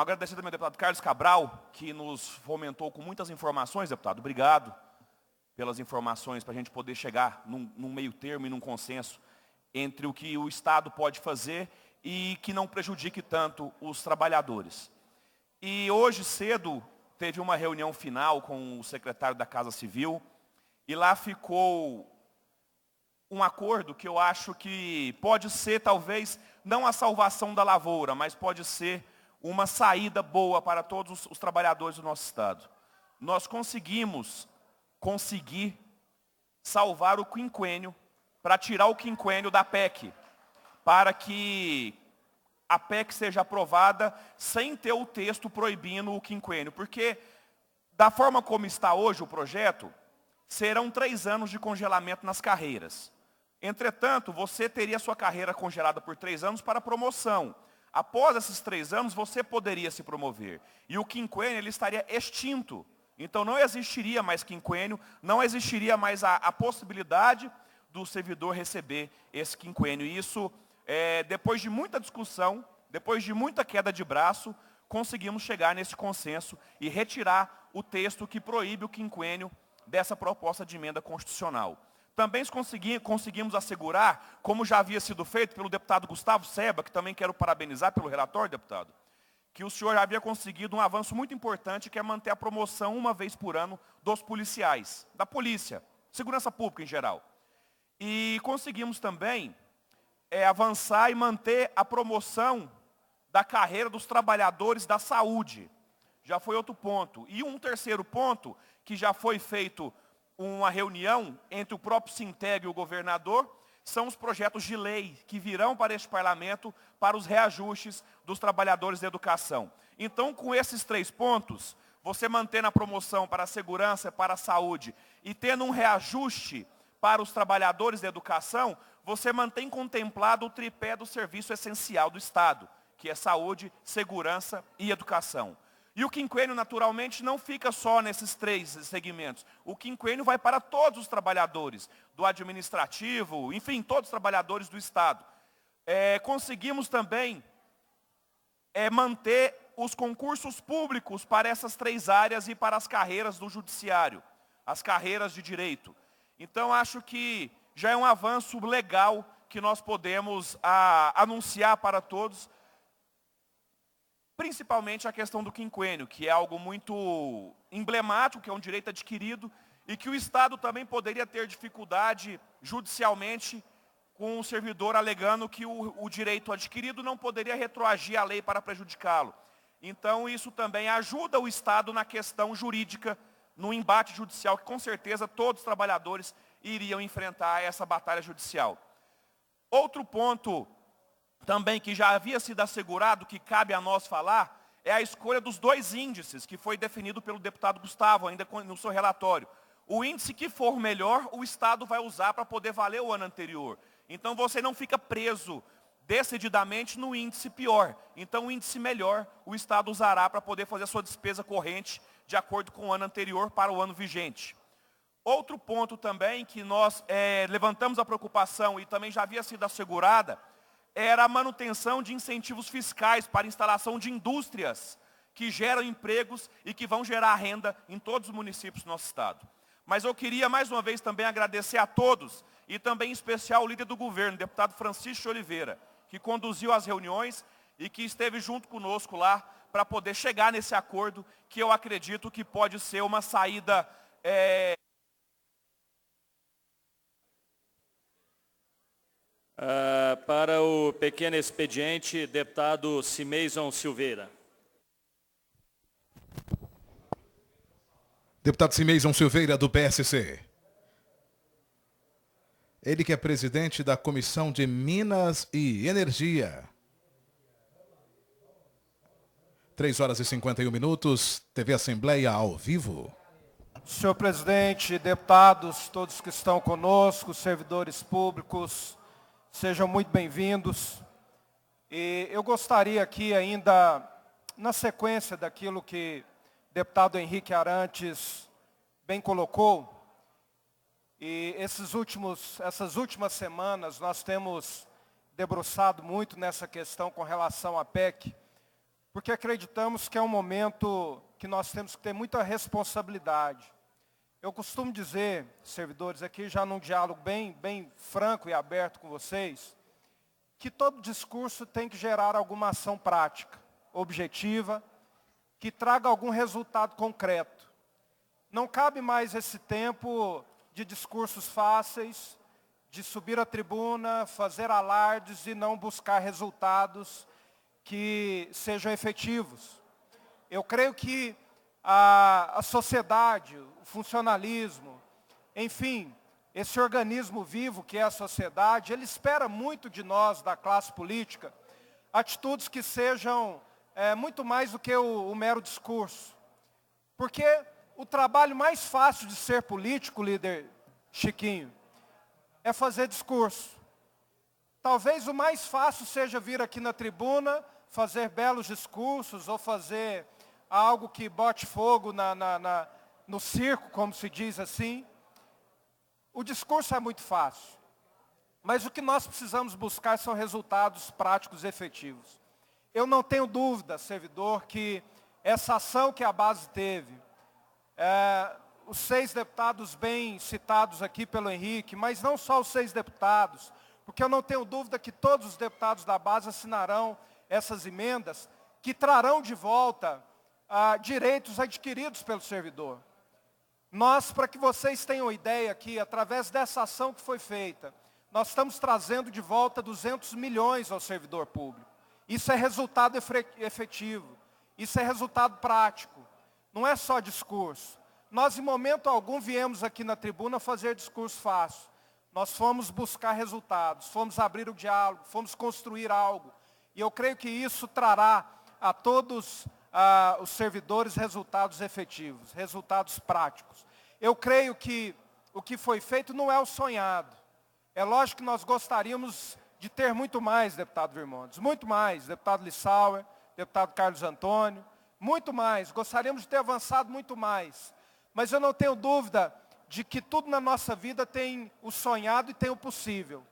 agradecer também ao deputado Carlos Cabral, que nos fomentou com muitas informações, deputado. Obrigado pelas informações para a gente poder chegar num meio termo e num consenso entre o que o Estado pode fazer e que não prejudique tanto os trabalhadores. E hoje cedo teve uma reunião final com o secretário da Casa Civil e lá ficou um acordo que eu acho que pode ser talvez não a salvação da lavoura, mas pode ser uma saída boa para todos os trabalhadores do nosso Estado. Nós conseguir salvar o quinquênio, para tirar o quinquênio da PEC, para que a PEC seja aprovada sem ter o texto proibindo o quinquênio. Porque, da forma como está hoje o projeto, serão 3 anos de congelamento nas carreiras. Entretanto, você teria sua carreira congelada por 3 anos para promoção. Após esses 3 anos, você poderia se promover. E o quinquênio ele estaria extinto. Então não existiria mais quinquênio, não existiria mais a possibilidade do servidor receber esse quinquênio. E isso, depois de muita discussão, depois de muita queda de braço, conseguimos chegar nesse consenso e retirar o texto que proíbe o quinquênio dessa proposta de emenda constitucional. Também conseguimos assegurar, como já havia sido feito pelo deputado Gustavo Seba, que também quero parabenizar pelo relatório, deputado, que o senhor já havia conseguido um avanço muito importante, que é manter a promoção uma vez por ano dos policiais, da polícia, segurança pública em geral. E conseguimos também avançar e manter a promoção da carreira dos trabalhadores da saúde. Já foi outro ponto. E um terceiro ponto, que já foi feito uma reunião entre o próprio Sinteg e o governador, são os projetos de lei que virão para este parlamento para os reajustes dos trabalhadores da educação. Então, com esses 3 pontos, você mantendo a promoção para a segurança, para a saúde e tendo um reajuste para os trabalhadores da educação, você mantém contemplado o tripé do serviço essencial do Estado, que é saúde, segurança e educação. E o quinquênio, naturalmente, não fica só nesses 3 segmentos. O quinquênio vai para todos os trabalhadores, do administrativo, enfim, todos os trabalhadores do Estado. Conseguimos também manter os concursos públicos para essas 3 áreas e para as carreiras do judiciário, as carreiras de direito. Então, acho que já é um avanço legal que nós podemos anunciar para todos, principalmente a questão do quinquênio, que é algo muito emblemático, que é um direito adquirido, e que o Estado também poderia ter dificuldade judicialmente com o servidor alegando que o direito adquirido não poderia retroagir a lei para prejudicá-lo. Então, isso também ajuda o Estado na questão jurídica, no embate judicial, que com certeza todos os trabalhadores iriam enfrentar essa batalha judicial. Outro ponto também que já havia sido assegurado, que cabe a nós falar, é a escolha dos 2 índices, que foi definido pelo deputado Gustavo, ainda no seu relatório. O índice que for melhor, o Estado vai usar para poder valer o ano anterior. Então, você não fica preso decididamente no índice pior. Então, o índice melhor, o Estado usará para poder fazer a sua despesa corrente de acordo com o ano anterior para o ano vigente. Outro ponto também que nós levantamos a preocupação e também já havia sido assegurada, era a manutenção de incentivos fiscais para a instalação de indústrias que geram empregos e que vão gerar renda em todos os municípios do nosso estado. Mas eu queria mais uma vez também agradecer a todos e também em especial o líder do governo, o deputado Francisco de Oliveira, que conduziu as reuniões e que esteve junto conosco lá para poder chegar nesse acordo que eu acredito que pode ser uma saída para o pequeno expediente, deputado Simeison Silveira. Deputado Simeison Silveira, do PSC. Ele que é presidente da Comissão de Minas e Energia. 3h51, TV Assembleia ao vivo. Senhor presidente, deputados, todos que estão conosco, servidores públicos, sejam muito bem-vindos. E eu gostaria aqui ainda, na sequência daquilo que o deputado Henrique Arantes bem colocou, e essas últimas semanas nós temos debruçado muito nessa questão com relação à PEC, porque acreditamos que é um momento que nós temos que ter muita responsabilidade. Eu costumo dizer, servidores, aqui já num diálogo bem franco e aberto com vocês, que todo discurso tem que gerar alguma ação prática, objetiva, que traga algum resultado concreto. Não cabe mais esse tempo de discursos fáceis, de subir à tribuna, fazer alardes e não buscar resultados que sejam efetivos. Eu creio que a sociedade, o funcionalismo, enfim, esse organismo vivo que é a sociedade, ele espera muito de nós, da classe política, atitudes que sejam muito mais do que o mero discurso. Porque o trabalho mais fácil de ser político, líder Chiquinho, é fazer discurso. Talvez o mais fácil seja vir aqui na tribuna, fazer belos discursos ou fazer algo que bote fogo no circo, como se diz assim. O discurso é muito fácil. Mas o que nós precisamos buscar são resultados práticos e efetivos. Eu não tenho dúvida, servidor, que essa ação que a base teve, os 6 deputados bem citados aqui pelo Henrique, mas não só os 6 deputados, porque eu não tenho dúvida que todos os deputados da base assinarão essas emendas que trarão de volta direitos adquiridos pelo servidor. Nós, para que vocês tenham ideia aqui, através dessa ação que foi feita, nós estamos trazendo de volta 200 milhões ao servidor público. Isso é resultado efetivo, isso é resultado prático, não é só discurso. Nós, em momento algum, viemos aqui na tribuna fazer discurso fácil. Nós fomos buscar resultados, fomos abrir o diálogo, fomos construir algo. E eu creio que isso trará a todos os servidores resultados efetivos, resultados práticos. Eu creio que o que foi feito não é o sonhado. É lógico que nós gostaríamos de ter muito mais, deputado Virmontes, muito mais, deputado Lissauer, deputado Carlos Antônio, muito mais, gostaríamos de ter avançado muito mais. Mas eu não tenho dúvida de que tudo na nossa vida tem o sonhado e tem o possível.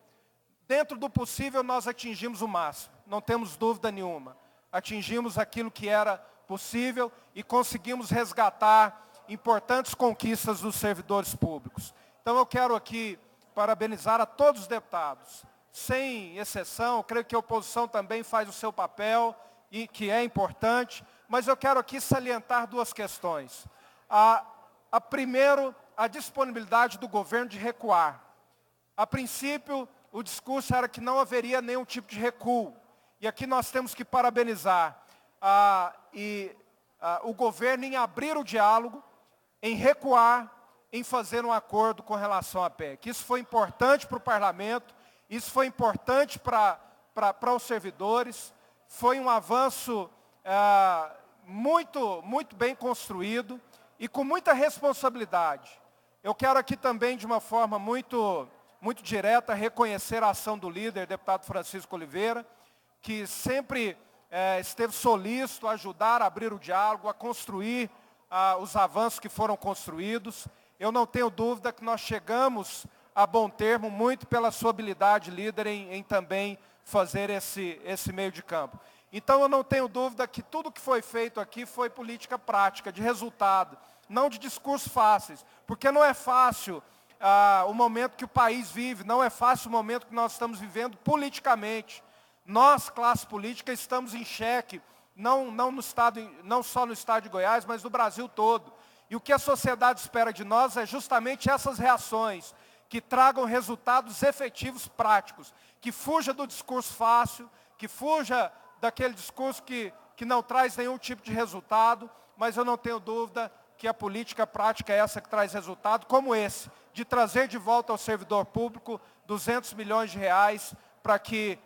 Dentro do possível nós atingimos o máximo, não temos dúvida nenhuma. Atingimos aquilo que era possível e conseguimos resgatar importantes conquistas dos servidores públicos. Então eu quero aqui parabenizar a todos os deputados, sem exceção. Eu creio que a oposição também faz o seu papel, e que é importante, mas eu quero aqui salientar 2 questões. Primeiro, a disponibilidade do governo de recuar. A princípio, o discurso era que não haveria nenhum tipo de recuo. E aqui nós temos que parabenizar o governo em abrir o diálogo, em recuar, em fazer um acordo com relação à PEC. Isso foi importante para o parlamento, isso foi importante para os servidores, foi um avanço muito bem construído e com muita responsabilidade. Eu quero aqui também, de uma forma muito direta, reconhecer a ação do líder, deputado Francisco Oliveira, que sempre esteve solícito a ajudar a abrir o diálogo, a construir os avanços que foram construídos. Eu não tenho dúvida que nós chegamos a bom termo, muito pela sua habilidade, líder, em também fazer esse meio de campo. Então eu não tenho dúvida que tudo que foi feito aqui foi política prática, de resultado, não de discursos fáceis, porque não é fácil o momento que o país vive, não é fácil o momento que nós estamos vivendo politicamente. Nós, classe política, estamos em xeque, não só no estado de Goiás, mas no Brasil todo. E o que a sociedade espera de nós é justamente essas reações, que tragam resultados efetivos, práticos, que fuja do discurso fácil, que fuja daquele discurso que não traz nenhum tipo de resultado, mas eu não tenho dúvida que a política prática é essa que traz resultado, como esse, de trazer de volta ao servidor público 200 milhões de reais para que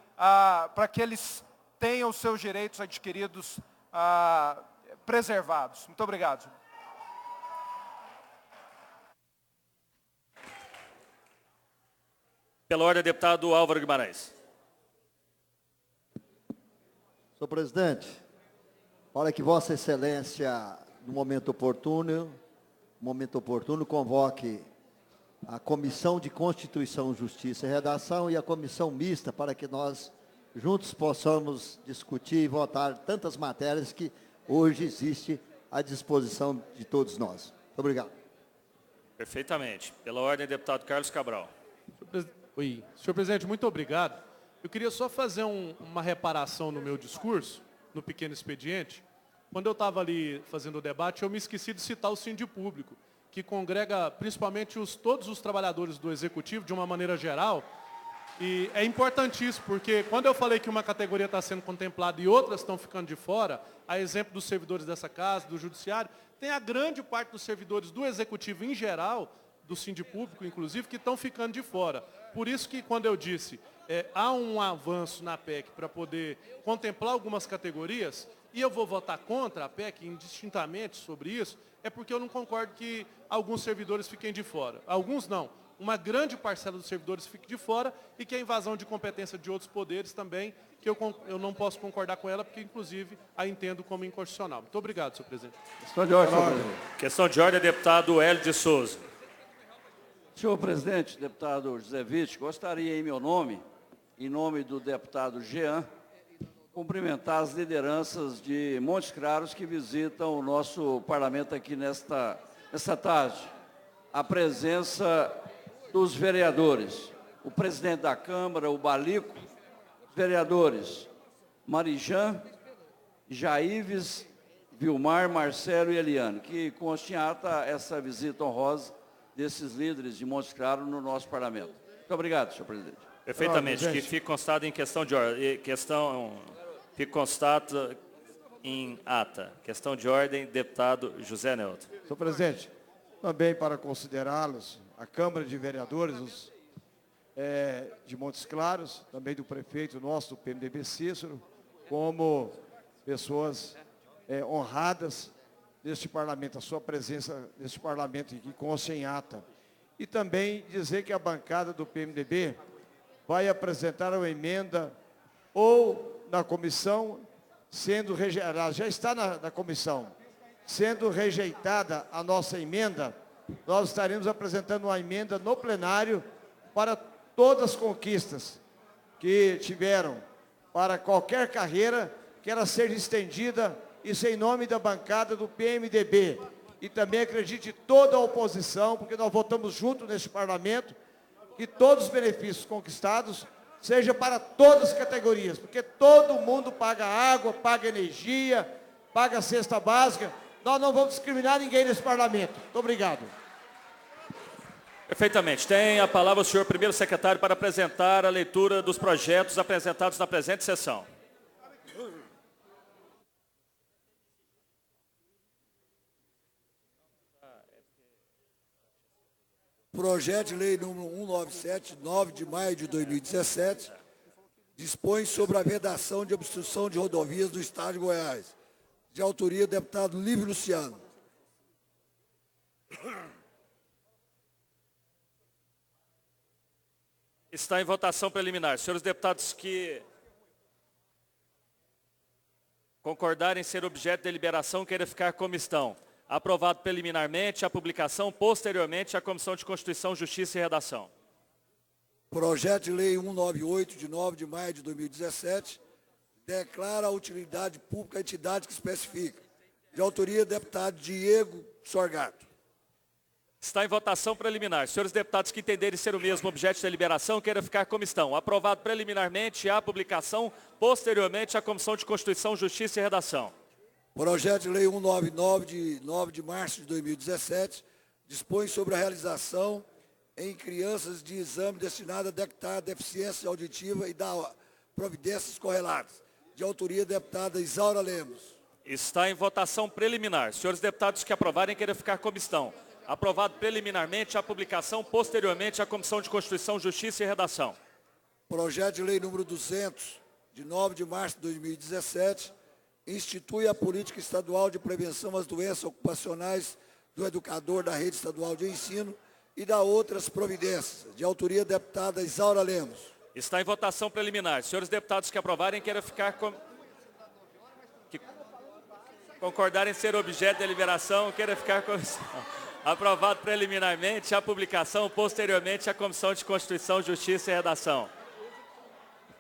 eles tenham os seus direitos adquiridos preservados. Muito obrigado. Pela ordem, deputado Álvaro Guimarães. Senhor presidente, para que Vossa Excelência, no momento oportuno, convoque a Comissão de Constituição, Justiça e Redação e a Comissão Mista, para que nós juntos possamos discutir e votar tantas matérias que hoje existe à disposição de todos nós. Muito obrigado. Perfeitamente. Pela ordem, deputado Carlos Cabral. Oi. Senhor presidente, muito obrigado. Eu queria só fazer uma reparação no meu discurso, no pequeno expediente. Quando eu estava ali fazendo o debate, eu me esqueci de citar o Sindipúblico, que congrega principalmente todos os trabalhadores do Executivo, de uma maneira geral. E é importantíssimo, porque quando eu falei que uma categoria está sendo contemplada e outras estão ficando de fora, a exemplo dos servidores dessa casa, do Judiciário, tem a grande parte dos servidores do Executivo em geral, do Sindipúblico, inclusive, que estão ficando de fora. Por isso que, quando eu disse, há um avanço na PEC para poder contemplar algumas categorias, e eu vou votar contra a PEC indistintamente sobre isso, é porque eu não concordo que alguns servidores fiquem de fora. Alguns não. Uma grande parcela dos servidores fique de fora e que a invasão de competência de outros poderes também, que eu não posso concordar com ela, porque, inclusive, a entendo como inconstitucional. Muito obrigado, senhor presidente. Questão de ordem, senhor presidente. Questão de ordem, deputado Hélio de Souza. Senhor presidente, deputado José Witt, gostaria em meu nome, em nome do deputado Jean, cumprimentar as lideranças de Montes Claros que visitam o nosso parlamento aqui nesta tarde. a presença dos vereadores. O presidente da Câmara, o Balico, os vereadores Marijan, Jaives, Vilmar, Marcelo e Eliane, que conste em ata essa visita honrosa desses líderes de Montes Claros no nosso parlamento. Muito obrigado, senhor presidente. Perfeitamente, que fique constado em questão de ordem. Fique constado em ata. Questão de ordem, deputado José Nelto. Senhor presidente, também para considerá-los, a Câmara de Vereadores de Montes Claros, também do prefeito nosso, do PMDB Cícero, como pessoas honradas neste parlamento, a sua presença neste parlamento que consta em ata. E também dizer que a bancada do PMDB vai apresentar uma emenda ou na comissão, sendo rejeitada, já está na comissão, sendo rejeitada a nossa emenda, nós estaremos apresentando uma emenda no plenário para todas as conquistas que tiveram, para qualquer carreira que ela seja estendida, isso em nome da bancada do PMDB. E também acredite toda a oposição, porque nós votamos junto neste parlamento, que todos os benefícios conquistados seja para todas as categorias, porque todo mundo paga água, paga energia, paga cesta básica. Nós não vamos discriminar ninguém nesse parlamento. Muito obrigado. Perfeitamente. Tem a palavra o senhor primeiro secretário para apresentar a leitura dos projetos apresentados na presente sessão. Projeto de lei número 197, 9 de maio de 2017, dispõe sobre a vedação de obstrução de rodovias do Estado de Goiás, de autoria do deputado Lívio Luciano. Está em votação preliminar. Senhores deputados que concordarem em ser objeto de deliberação, queiram ficar como estão. Aprovado preliminarmente, a publicação, posteriormente, à Comissão de Constituição, Justiça e Redação. Projeto de lei 198, de 9 de maio de 2017, declara a utilidade pública à entidade que especifica, de autoria do deputado Diego Sorgato. Está em votação preliminar. Senhores deputados que entenderem ser o mesmo objeto de deliberação, queiram ficar como estão. Aprovado preliminarmente, a publicação, posteriormente, à Comissão de Constituição, Justiça e Redação. Projeto de lei 199, de 9 de março de 2017, dispõe sobre a realização em crianças de exame destinado a detectar deficiência auditiva e dar providências correlatas, de autoria da deputada Isaura Lemos. Está em votação preliminar. Senhores deputados que aprovarem, queiram ficar como estão. Aprovado preliminarmente, a publicação, posteriormente, à Comissão de Constituição, Justiça e Redação. Projeto de lei número 200, de 9 de março de 2017, institui a política estadual de prevenção às doenças ocupacionais do educador da rede estadual de ensino e dá outras providências, de autoria da deputada Isaura Lemos. Está em votação preliminar. Senhores deputados que aprovarem, queiram ficar que concordarem em ser objeto de deliberação, queiram ficar como estão. Aprovado preliminarmente, a publicação, posteriormente, à Comissão de Constituição, Justiça e Redação.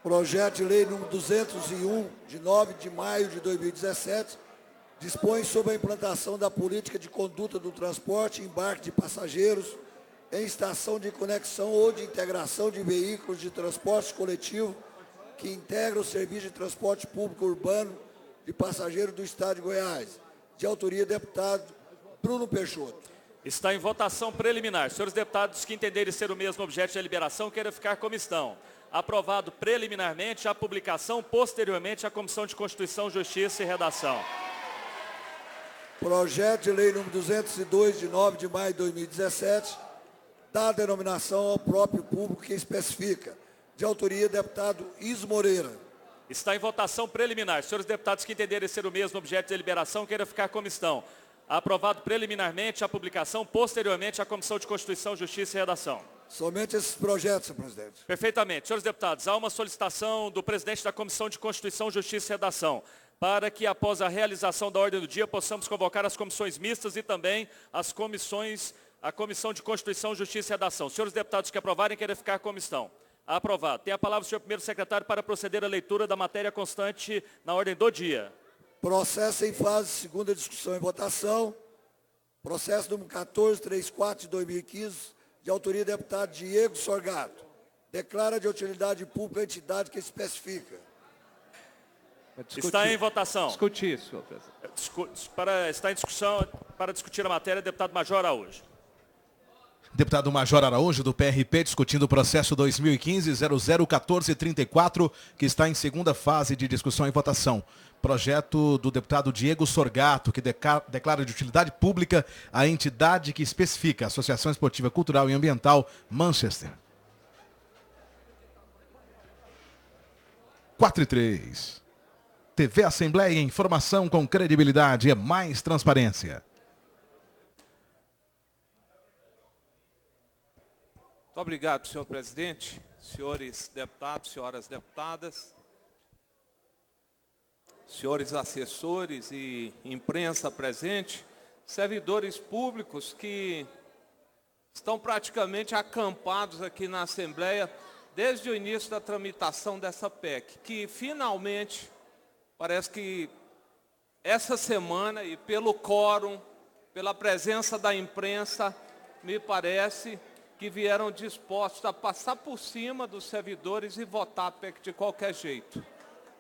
Projeto de lei número 201, de 9 de maio de 2017, dispõe sobre a implantação da política de conduta do transporte e embarque de passageiros em estação de conexão ou de integração de veículos de transporte coletivo que integram o serviço de transporte público urbano de passageiros do Estado de Goiás, de autoria do deputado Bruno Peixoto. Está em votação preliminar. Senhores deputados que entenderem ser o mesmo objeto de deliberação, queiram ficar como estão. Aprovado preliminarmente, a publicação, posteriormente, à Comissão de Constituição, Justiça e Redação. Projeto de lei número 202, de 9 de maio de 2017, dá denominação ao próprio público que especifica, de autoria do deputado Iso Moreira. Está em votação preliminar. Senhores deputados que entenderem ser o mesmo objeto de deliberação, queiram ficar como estão. Aprovado preliminarmente, a publicação, posteriormente, à Comissão de Constituição, Justiça e Redação. Somente esses projetos, senhor presidente. Perfeitamente. Senhores deputados, há uma solicitação do presidente da Comissão de Constituição, Justiça e Redação, para que após a realização da ordem do dia, possamos convocar as comissões mistas e também as comissões, a Comissão de Constituição, Justiça e Redação. Senhores deputados que aprovarem, querem ficar como estão. Aprovado. Tem a palavra o senhor primeiro secretário para proceder à leitura da matéria constante na ordem do dia. Processo em fase de segunda discussão e votação. Processo número 1434 de 2015, de autoria do deputado Diego Sorgato. Declara de utilidade pública a entidade que especifica. Está em votação. Discutir, senhor presidente. Está em discussão para discutir a matéria, deputado Major Araújo. Deputado Major Araújo, do PRP, discutindo o processo 2015-001434, que está em segunda fase de discussão e votação. Projeto do deputado Diego Sorgato, que declara de utilidade pública a entidade que especifica Associação Esportiva Cultural e Ambiental Manchester. 4:03. TV Assembleia, informação com credibilidade, é mais transparência. Muito obrigado, senhor presidente, senhores deputados, senhoras deputadas, senhores assessores e imprensa presente, servidores públicos que estão praticamente acampados aqui na Assembleia desde o início da tramitação dessa PEC, que finalmente, parece que essa semana, e pelo quórum, pela presença da imprensa, me parece que vieram dispostos a passar por cima dos servidores e votar a PEC de qualquer jeito.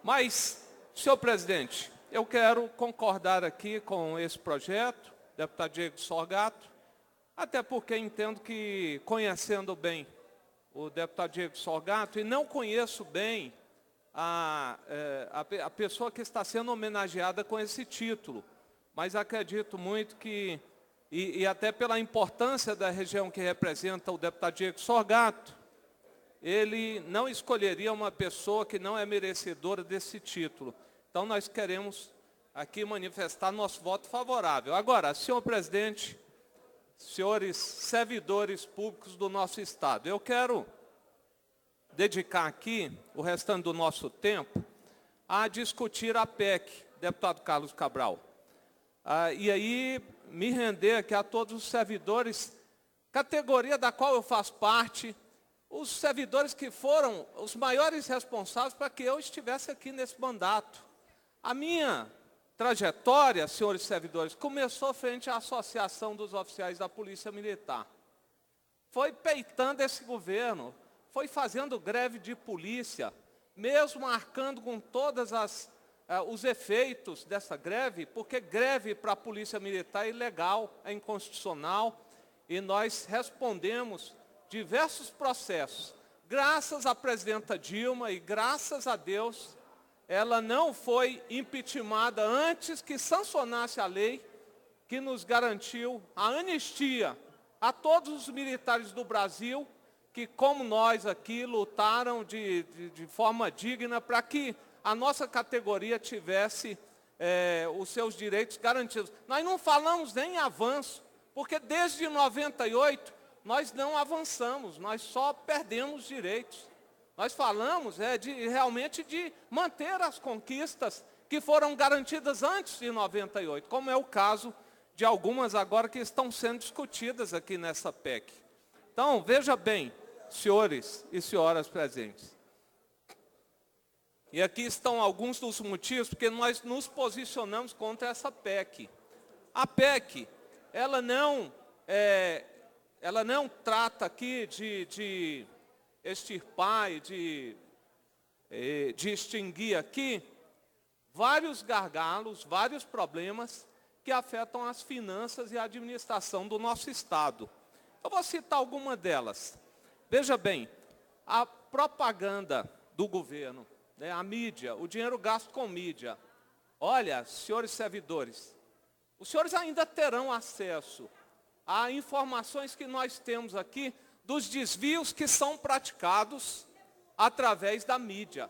Mas, senhor presidente, eu quero concordar aqui com esse projeto, deputado Diego Sorgato, até porque entendo que, conhecendo bem o deputado Diego Sorgato, e não conheço bem a pessoa que está sendo homenageada com esse título, mas acredito muito que, e até pela importância da região que representa o deputado Diego Sorgato, ele não escolheria uma pessoa que não é merecedora desse título. Então, nós queremos aqui manifestar nosso voto favorável. Agora, senhor presidente, senhores servidores públicos do nosso Estado, eu quero dedicar aqui o restante do nosso tempo a discutir a PEC, deputado Carlos Cabral. E aí me render aqui a todos os servidores, categoria da qual eu faço parte, os servidores que foram os maiores responsáveis para que eu estivesse aqui nesse mandato. A minha trajetória, senhores servidores, começou frente à Associação dos Oficiais da Polícia Militar. Foi peitando esse governo, foi fazendo greve de polícia, mesmo arcando com todas os efeitos dessa greve, porque greve para a Polícia Militar é ilegal, é inconstitucional, e nós respondemos diversos processos. Graças à presidenta Dilma e graças a Deus, ela não foi impeachmentada antes que sancionasse a lei que nos garantiu a anistia a todos os militares do Brasil que, como nós aqui, lutaram de forma digna para que a nossa categoria tivesse os seus direitos garantidos. Nós não falamos nem em avanço, porque desde 98 nós não avançamos, nós só perdemos direitos. Nós falamos realmente de manter as conquistas que foram garantidas antes de 98, como é o caso de algumas agora que estão sendo discutidas aqui nessa PEC. Então, veja bem, senhores e senhoras presentes. E aqui estão alguns dos motivos porque nós nos posicionamos contra essa PEC. A PEC, ela não trata aqui de extirpar e de extinguir aqui vários gargalos, vários problemas que afetam as finanças e a administração do nosso Estado. Eu vou citar alguma delas. Veja bem, a propaganda do governo, né, a mídia, o dinheiro gasto com mídia. Olha, senhores servidores, os senhores ainda terão acesso a informações que nós temos aqui dos desvios que são praticados através da mídia.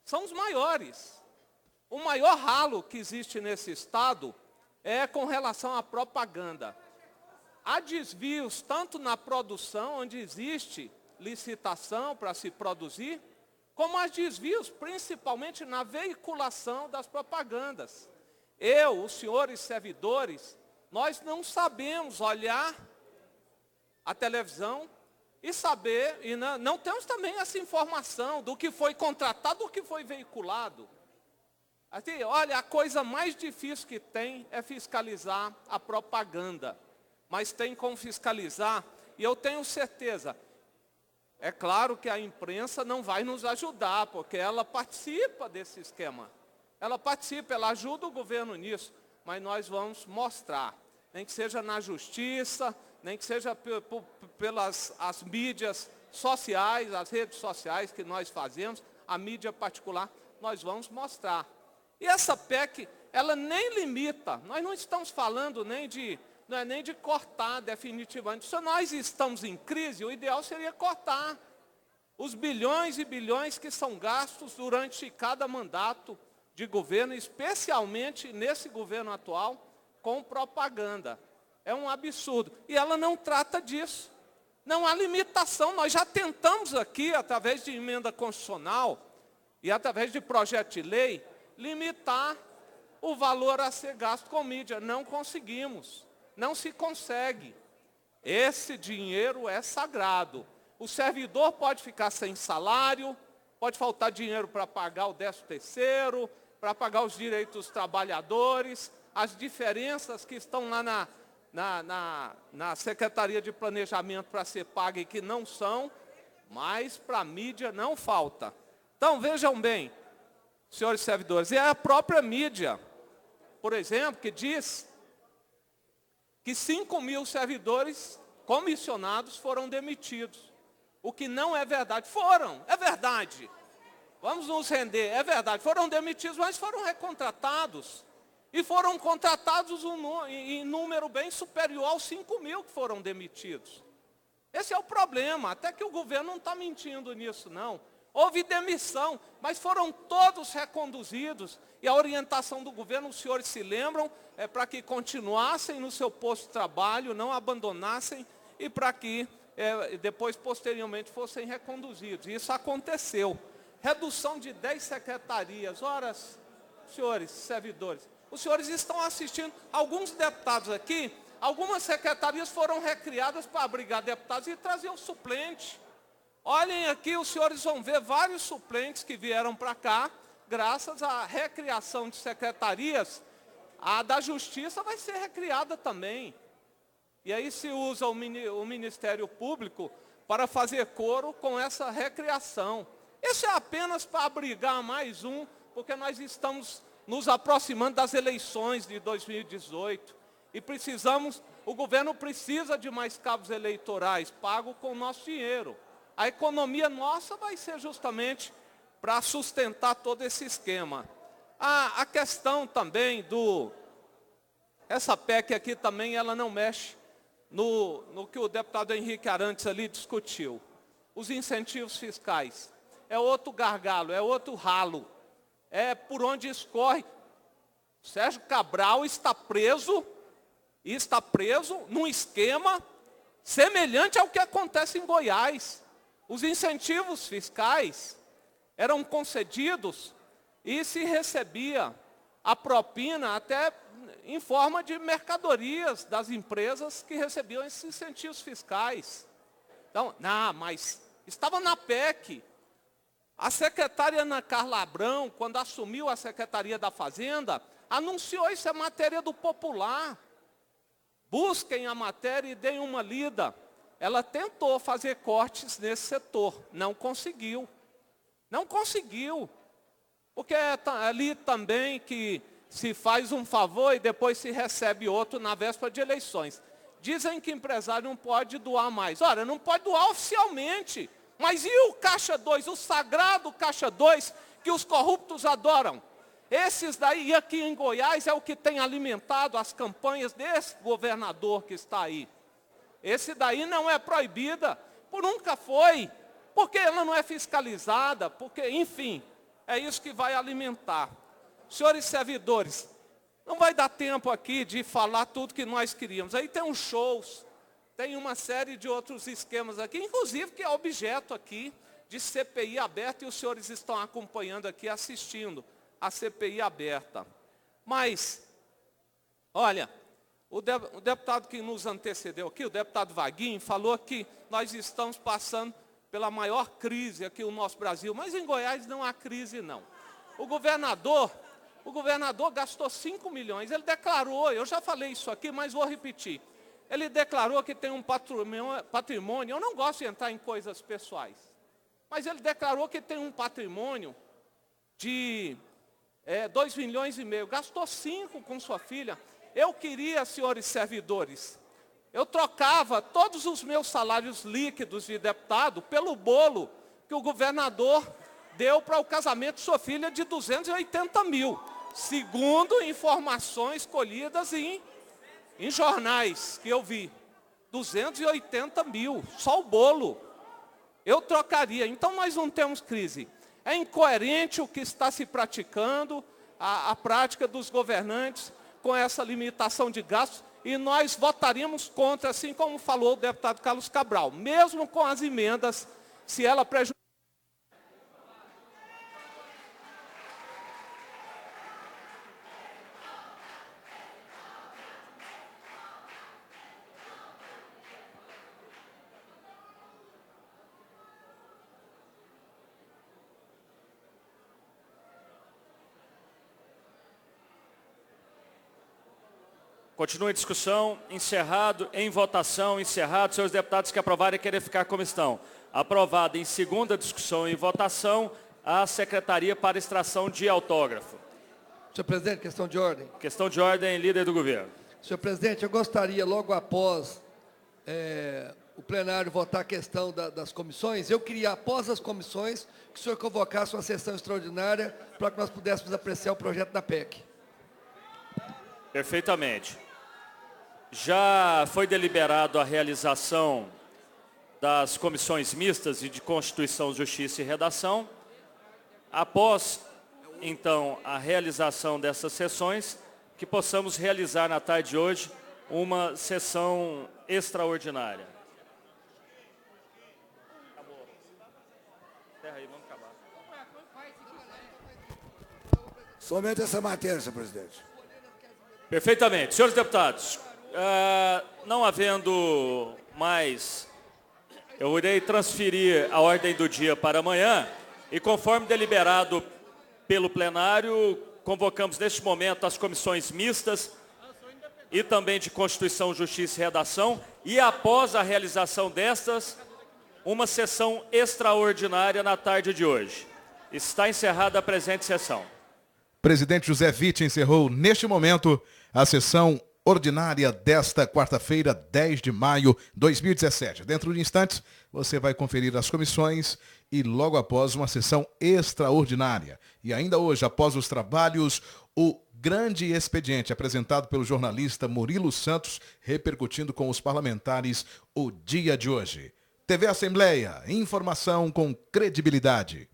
São os maiores. O maior ralo que existe nesse Estado é com relação à propaganda. Há desvios tanto na produção, onde existe licitação para se produzir, como há desvios principalmente na veiculação das propagandas. Os senhores servidores, nós não sabemos olhar a televisão e saber, e não temos também essa informação do que foi contratado, do que foi veiculado. Assim, olha, a coisa mais difícil que tem é fiscalizar a propaganda. mas tem como fiscalizar. E eu tenho certeza, é claro que a imprensa não vai nos ajudar, porque ela participa desse esquema. Ela participa, ela ajuda o governo nisso, mas nós vamos mostrar, nem que seja na justiça, nem que seja pelas as mídias sociais, as redes sociais que nós fazemos, a mídia particular, nós vamos mostrar. E essa PEC, ela nem limita, nós não estamos falando não é nem de cortar definitivamente. Se nós estamos em crise, o ideal seria cortar os bilhões e bilhões que são gastos durante cada mandato de governo, especialmente nesse governo atual, com propaganda. É um absurdo. E ela não trata disso. Não há limitação. Nós já tentamos aqui, através de emenda constitucional e através de projeto de lei, limitar o valor a ser gasto com mídia. Não conseguimos. Não se consegue. Esse dinheiro é sagrado. O servidor pode ficar sem salário, pode faltar dinheiro para pagar o 13º, para pagar os direitos dos trabalhadores, as diferenças que estão lá na Secretaria de Planejamento para ser paga e que não são, mas para a mídia não falta. Então, vejam bem, senhores servidores, é a própria mídia, por exemplo, que diz que 5.000 servidores comissionados foram demitidos. O que não é verdade. Foram, é verdade. Vamos nos render, é verdade. Foram demitidos, mas foram recontratados. E foram contratados em número bem superior aos 5.000 que foram demitidos. Esse é o problema, até que o governo não está mentindo nisso, não. Houve demissão, mas foram todos reconduzidos. E a orientação do governo, os senhores se lembram, é para que continuassem no seu posto de trabalho, não abandonassem, e para que depois, posteriormente, fossem reconduzidos. E isso aconteceu. Redução de 10 secretarias. Ora, senhores servidores, os senhores estão assistindo, alguns deputados aqui, algumas secretarias foram recriadas para abrigar deputados e trazer o suplente. Olhem aqui, os senhores vão ver vários suplentes que vieram para cá, graças à recriação de secretarias. A da Justiça vai ser recriada também. E aí se usa o Ministério Público para fazer coro com essa recriação. Isso é apenas para abrigar mais um, porque nós estamos nos aproximando das eleições de 2018. E o governo precisa de mais cabos eleitorais, pago com o nosso dinheiro. A economia nossa vai ser justamente para sustentar todo esse esquema. A questão também essa PEC aqui também, ela não mexe no que o deputado Henrique Arantes ali discutiu. Os incentivos fiscais. É outro gargalo, é outro ralo. É por onde escorre. Sérgio Cabral está preso num esquema semelhante ao que acontece em Goiás. Os incentivos fiscais eram concedidos e se recebia a propina até em forma de mercadorias das empresas que recebiam esses incentivos fiscais. Então, mas estava na PEC. A secretária Ana Carla Abrão, quando assumiu a Secretaria da Fazenda, anunciou isso é matéria do Popular. Busquem a matéria e deem uma lida. Ela tentou fazer cortes nesse setor, não conseguiu. Não conseguiu. Porque é ali também que se faz um favor e depois se recebe outro na véspera de eleições. Dizem que empresário não pode doar mais. Ora, não pode doar oficialmente. Mas e o Caixa 2, o sagrado Caixa 2, que os corruptos adoram? Esses daí, aqui em Goiás, é o que tem alimentado as campanhas desse governador que está aí. Esse daí não é proibida, nunca foi, porque ela não é fiscalizada, porque, enfim, é isso que vai alimentar. Senhores servidores, não vai dar tempo aqui de falar tudo que nós queríamos. Aí tem uns shows, tem uma série de outros esquemas aqui, inclusive que é objeto aqui de CPI aberta, e os senhores estão acompanhando aqui, assistindo a CPI aberta. Mas, olha, o deputado que nos antecedeu aqui, o deputado Vaguinho, falou que nós estamos passando pela maior crise aqui no nosso Brasil, mas em Goiás não há crise, não. O governador gastou 5 milhões, ele declarou, eu já falei isso aqui, mas vou repetir, Ele declarou que tem um patrimônio, eu não gosto de entrar em coisas pessoais, mas ele declarou que tem um patrimônio de 2,5 milhões, gastou 5 com sua filha. Eu queria, senhores servidores, eu trocava todos os meus salários líquidos de deputado pelo bolo que o governador deu para o casamento de sua filha de 280 mil, segundo informações colhidas em jornais que eu vi. 280 mil, só o bolo. Eu trocaria. Então nós não temos crise. É incoerente o que está se praticando, a prática dos governantes com essa limitação de gastos, e nós votaríamos contra, assim como falou o deputado Carlos Cabral, mesmo com as emendas, se ela prejudica. Continua a discussão, encerrado, em votação, encerrado. Senhores deputados que aprovarem querem ficar como estão. Aprovada em segunda discussão e votação, a Secretaria para extração de autógrafo. Senhor presidente, questão de ordem. Questão de ordem, líder do governo. Senhor presidente, eu gostaria, logo após o plenário votar a questão das comissões, eu queria, após as comissões, que o senhor convocasse uma sessão extraordinária para que nós pudéssemos apreciar o projeto da PEC. Perfeitamente. Já foi deliberado a realização das comissões mistas e de Constituição, Justiça e Redação. Após, então, a realização dessas sessões, que possamos realizar na tarde de hoje uma sessão extraordinária. Acabou. Encerra aí, vamos acabar. Somente essa matéria, senhor presidente. Perfeitamente. Senhores deputados, não havendo mais, eu irei transferir a ordem do dia para amanhã e, conforme deliberado pelo plenário, convocamos neste momento as comissões mistas e também de Constituição, Justiça e Redação, e após a realização destas, uma sessão extraordinária na tarde de hoje. Está encerrada a presente sessão. Presidente José Witt encerrou neste momento a sessão ordinária desta quarta-feira, 10 de maio de 2017. Dentro de instantes, você vai conferir as comissões e logo após uma sessão extraordinária. E ainda hoje, após os trabalhos, o grande expediente apresentado pelo jornalista Murilo Santos, repercutindo com os parlamentares o dia de hoje. TV Assembleia, informação com credibilidade.